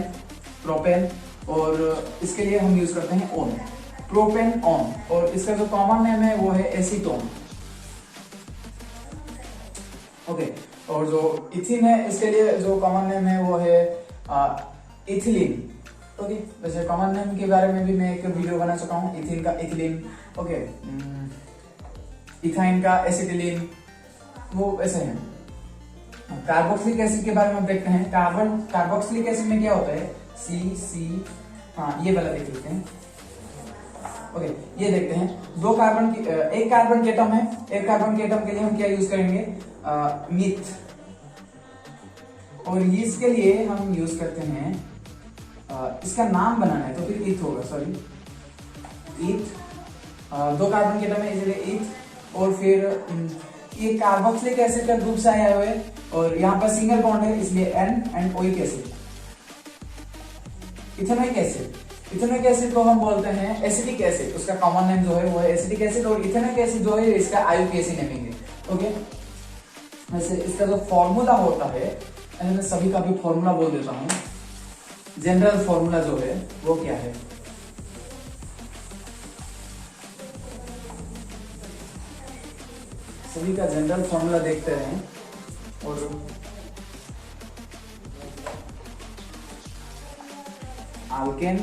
प्रोपेन, और इसके लिए हम यूज करते हैं ओन, प्रोपेन ऑन, और इसका जो कॉमन नेम है वो है एसीटोन, ओके। और जो इथिन है इसके लिए जो कॉमन नेम है वो है इथिलीन, ओके। वैसे कॉमन नेम के बारे में भी मैं एक वीडियो बना चुका हूँ, इथिन का इथिलीन, ओके। इथाइन का एसिटिलीन, वो ऐसे है। कार्बोक्सिलिक एसिड के बारे में देखते हैं। कार्बोक्सिलिक एसिड में क्या होता है, C, हाँ ये वाला देख लेते हैं, ओके। ये देखते हैं, एक कार्बन के एटम है, एक कार्बन के एटम के लिए हम क्या यूज करेंगे, मीथ, और इसके लिए हम यूज करते हैं, इसका नाम बनाना है तो फिर ईथ होगा, सॉरी ईथ। 2 कार्बन के एटम है इसलिए ईथ, और फिर ये कार्बोक्सिलिक एसिड का ग्रुप से आया हुआ है, और यहाँ पर सिंगल बॉन्ड है इसलिए N and oic acid. Ethanoic acid, ethanoic acid को हम बोलते हैं एसिटिक एसिड, उसका कॉमन नेम जो है वो है एसिटिक एसिड, और इथेनोइक एसिड जो है इसका IUPAC नेमिंग है, ओके। वैसे इसका जो फॉर्मूला होता है, मैं सभी का भी फॉर्मूला बोल देता हूँ। जनरल फॉर्मूला जो है वो क्या है, सभी का जनरल फॉर्मूला देखते रहें, और अल्केन,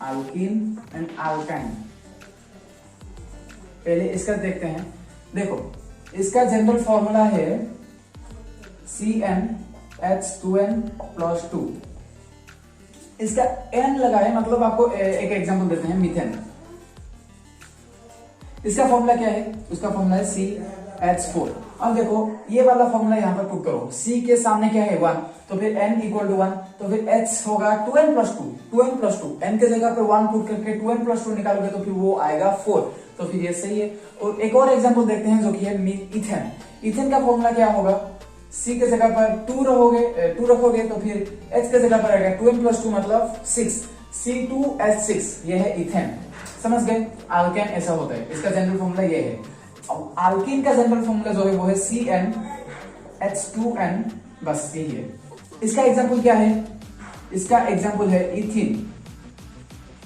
अल्कीन एंड अल्काइन। पहले इसका देखते हैं। देखो इसका जनरल फॉर्मूला है CnH2n+2। इसका N लगाए, मतलब आपको एक एग्जांपल देते हैं, मीथेन। इसका फॉर्मूला क्या है, उसका फॉर्मूला है CH4। अब देखो ये वाला फॉर्मूला यहाँ पर पुट करो, C के सामने क्या है 1, तो फिर N = 1, तो फिर H होगा 2n+2, 2n+2, N के जगह पर 1 पुट करके 2n+2 निकालोगे तो फिर वो आएगा 4, तो फिर ये सही है। और एक और एग्जांपल देखते हैं जो कि है इथेन। इथेन का फॉर्मूला क्या होगा, C के जगह पर 2 रखोगे तो फिर H के जगह पर आएगा 2n+2 मतलब 6, C2H6, ये है इथेन। समझ गए, अल्केन ऐसा होता है, इसका जनरल फॉर्मूला ये है। अब अल्कीन का जनरल फॉर्मूला जो है वो है CnH2n, बस यही है। इसका एग्जांपल क्या है, इसका एग्जांपल है इथिन,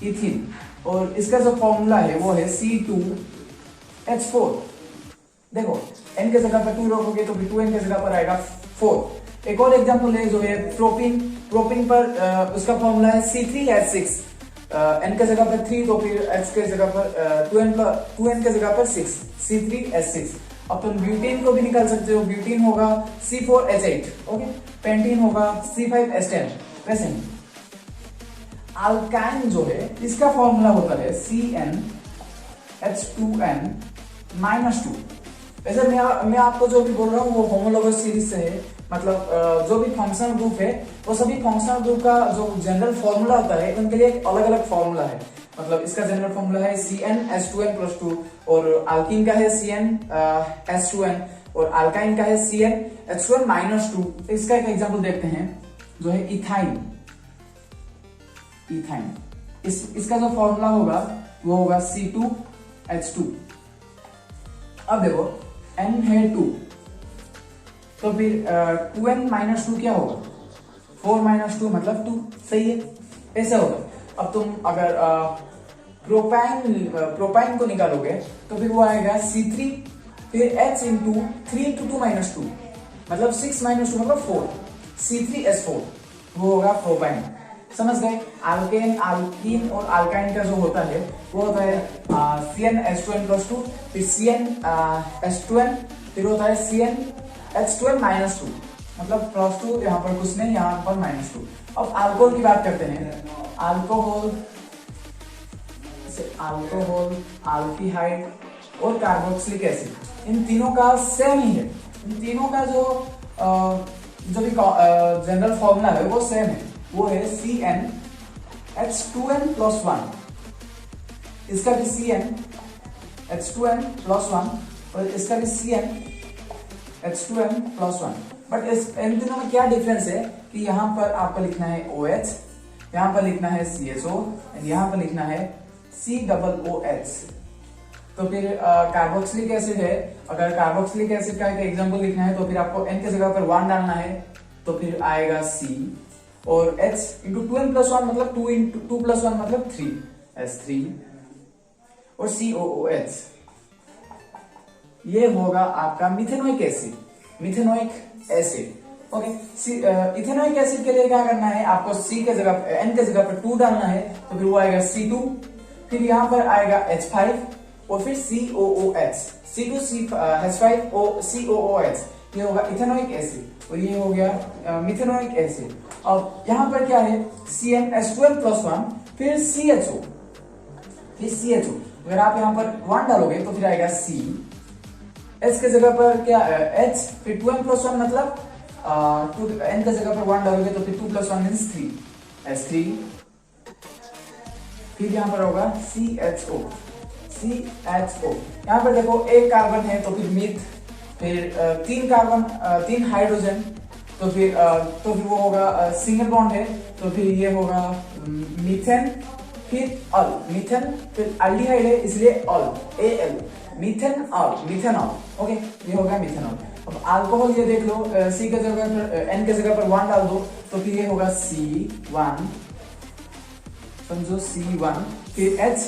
इथिन, और इसका जो फॉर्मूला है वो है C2H4। देखो N के जगह पर 2 रखोगे तो फिर 2N के जगह पर आएगा 4। एक और एग्जांपल है जो है प्रोपिन, प्रोपिन पर उसका फॉर्मूला है C3H6, N के जगह पर 3 तो फिर H के जगह पर 2N के जगह पर 6, C3H6। अब तुम ब्यूटेन को भी निकाल सकते हो, ब्यूटेन होगा C4H8, ओके। पेंटीन होगा C5H10, वैसे ही अल्काइन जो है इसका फॉर्मूला होता है CnH2n-2। वैसे मैं आपको जो भी बोल रहा हूँ वो होमोलोगस सीरीज से है, मतलब जो भी फंक्शनल ग्रुप है वो सभी फंक्शनल ग्रुप का जो जनरल फॉर्मूला होता है उनके लिए एक अलग अलग फॉर्मूला है। मतलब इसका जनरल फॉर्मूला है CnH2n+2, और अल्कीन का है CnH2n, और अल्काइन का है CnH2n-2। इसका एक एग्जांपल देखते हैं जो है इथाइन, इथाइन। इसका जो फॉर्मूला होगा वो होगा C2H2। अब देखो N है 2, तो फिर 2n-2 क्या होगा, 4-2 मतलब 2, सही है, ऐसा होगा। अब तुम अगर प्रोपाइन को निकालोगे तो फिर वो आएगा C3 फिर H × 3 × 2 - 2, मतलब 6 माइनस 2 मतलब 4, C3H4 वो होगा प्रोपाइन। समझ गए। अल्केन, अल्कीन और अल्काइन का जो होता है वो होता है CnH2n+2, फिर CnH2n, फिर होता है CnH2n-2, मतलब +2 यहाँ पर कुछ नहीं, यहाँ पर -2। अब अल्कोहल की बात करते हैं। अल्कोहल, अल्कीहाइड और कार्बोक्सिलिक एसिड, इन तीनों का सेम ही है। इन तीनों का जो भी जनरल फॉर्मूला है वो सेम है, वो है CnH2n+1। इसका भी CnH2n+1 और इसका भी CnH2n+1। बट इन तीनों में क्या डिफरेंस है कि यहाँ पर आपको लिखना है OH, यहाँ पर लिखना है CHO एंड यहाँ पर लिखना है COOH। तो फिर कार्बोक्सिलिक एसिड है, अगर कार्बोक्सिलिक एसिड का एक एग्जांपल लिखना है तो फिर आपको N के जगह पर 1 डालना है, तो फिर आएगा C, और H इंटू 2n+1 मतलब 2 इंटू 2+1 मतलब 3, S3 और COOH। ये होगा आपका methanoic acid, methanoic acid. Okay, ethanoic acid के लिए क्या करना है, आपको C के जगह N के जगह पर 2 डालना है, तो फिर वो आएगा C2, फिर यहाँ पर आएगा H5 और फिर COOH, C2H5COOH, ये होगा इथेनोइक एसिड और ये हो गया मिथेनोइक एसिड। अब यहाँ पर क्या है, CnH2n+1 फिर CHO, फिर CHO। अगर आप यहाँ पर 1 डालोगे तो फिर आएगा C, H के जगह पर क्या H, फिर 2n+1 मतलब N के जगह पर 1 डालोगे तो फिर 2+1 मीन्स 3, S3, फिर यहाँ पर होगा CHO। यहाँ पर देखो एक कार्बन है तो फिर मिथ, फिर 3 कार्बन 3 हाइड्रोजन, तो फिर वो होगा सिंगल बॉन्ड है, तो फिर ये होगा मीथेन, फिर अल, मीथेन, फिर एल्डिहाइड है इसलिए अल, AL, मीथेनॉल, मीथेनॉल। ओके, ये होगा मीथेनॉल। अब अल्कोहल ये देख लो, C के जगह पर N के जगह पर 1 डाल दो तो फिर ये होगा C1, समझो C1, फिर H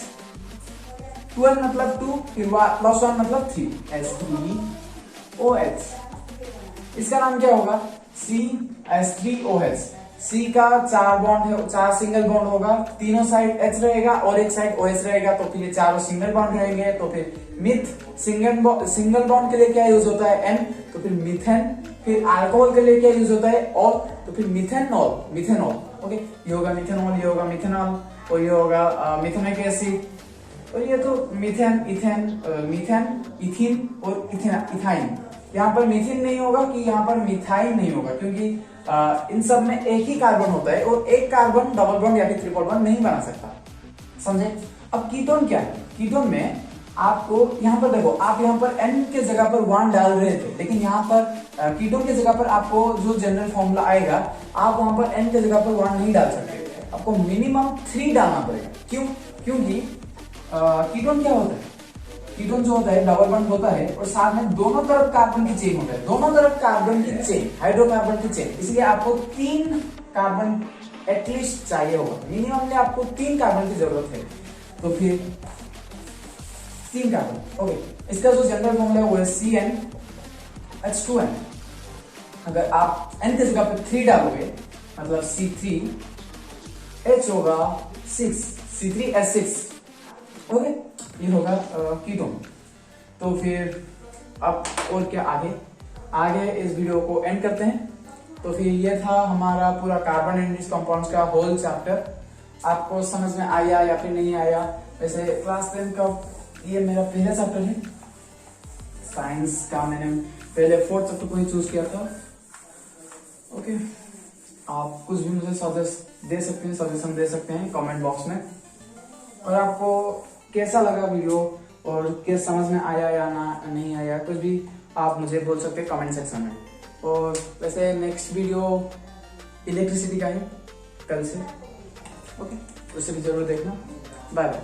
2n मतलब 2, फिर +1 मतलब 3, S3OH। इसका नाम क्या होगा, CH3OH। C का 4 बॉन्ड है, 4 सिंगल बॉन्ड होगा, तीनों साइड H रहेगा और एक साइड OH रहेगा, तो फिर ये चारों सिंगल बॉन्ड रहेंगे। तो फिर मिथ, सिंगल बॉन्ड के लिए क्या यूज होता है, N, तो फिर मीथेन, फिर अल्कोहल के लिए क्या यूज होता है, ऑल, तो फिर मिथेनॉल, मिथेनॉल। ओके, ये होगा मिथेनॉल, ये होगा मिथेनॉल और ये होगा मिथेनोइक एसिड, और ये तो मीथेन, इथेन, मीथेन, इथिन और इथाइन। यहाँ पर मीथिन नहीं होगा कि यहाँ पर मिथाइन नहीं होगा, क्योंकि इन सब में एक ही कार्बन होता है और एक कार्बन डबल बॉन्ड या फिर ट्रिपल बॉन्ड नहीं बना सकता, समझे। अब कीटोन क्या है, कीटोन में आपको यहाँ पर देखो, आप यहाँ पर N के जगह पर 1 डाल रहे थे, लेकिन यहाँ पर कीटोन के जगह पर आपको जो जनरल फॉर्मूला आएगा, आप वहां पर N के जगह पर 1 नहीं डाल सकते, आपको मिनिमम 3 डालना पड़ेगा। क्यों, क्योंकि कीटोन क्या होता है, कीटोन जो होता है डबल बॉन्ड होता है और साथ में दोनों तरफ कार्बन की चेन होता है, दोनों तरफ कार्बन की चेन, हाइड्रोकार्बन की चेन, इसलिए आपको 3 कार्बन एटलीस्ट चाहिए होगा, मिनिमम में आपको 3 कार्बन की जरूरत है। तो फिर 3 कार्बन, ओके। इसका जो जनरल फॉर्मूला है वो है CnH2n। अगर आप N की जगह पर 3 डालोगे मतलब C3H होगा 6, C3H6, ओके, ये होगा कीटोन। तो फिर अब और क्या आगे इस वीडियो को एंड करते हैं। तो फिर ये था हमारा पूरा कार्बन एंड इट्स कंपाउंड्स का होल चैप्टर। आपको समझ में आया या फिर नहीं आया, वैसे क्लास 10 का ये मेरा पहला चैप्टर है साइंस का, मैंने पहले 4th चैप्टर को ही चूज किया था। ओके, आप कुछ भी मुझे सजेशन दे सकते हैं कमेंट बॉक्स में, और आपको कैसा लगा वीडियो और क्या समझ में आया या नहीं आया, कुछ भी आप मुझे बोल सकते हैं कमेंट सेक्शन में। और वैसे नेक्स्ट वीडियो इलेक्ट्रिसिटी का है कल से, ओके, उसे भी जरूर देखना। Bye bye.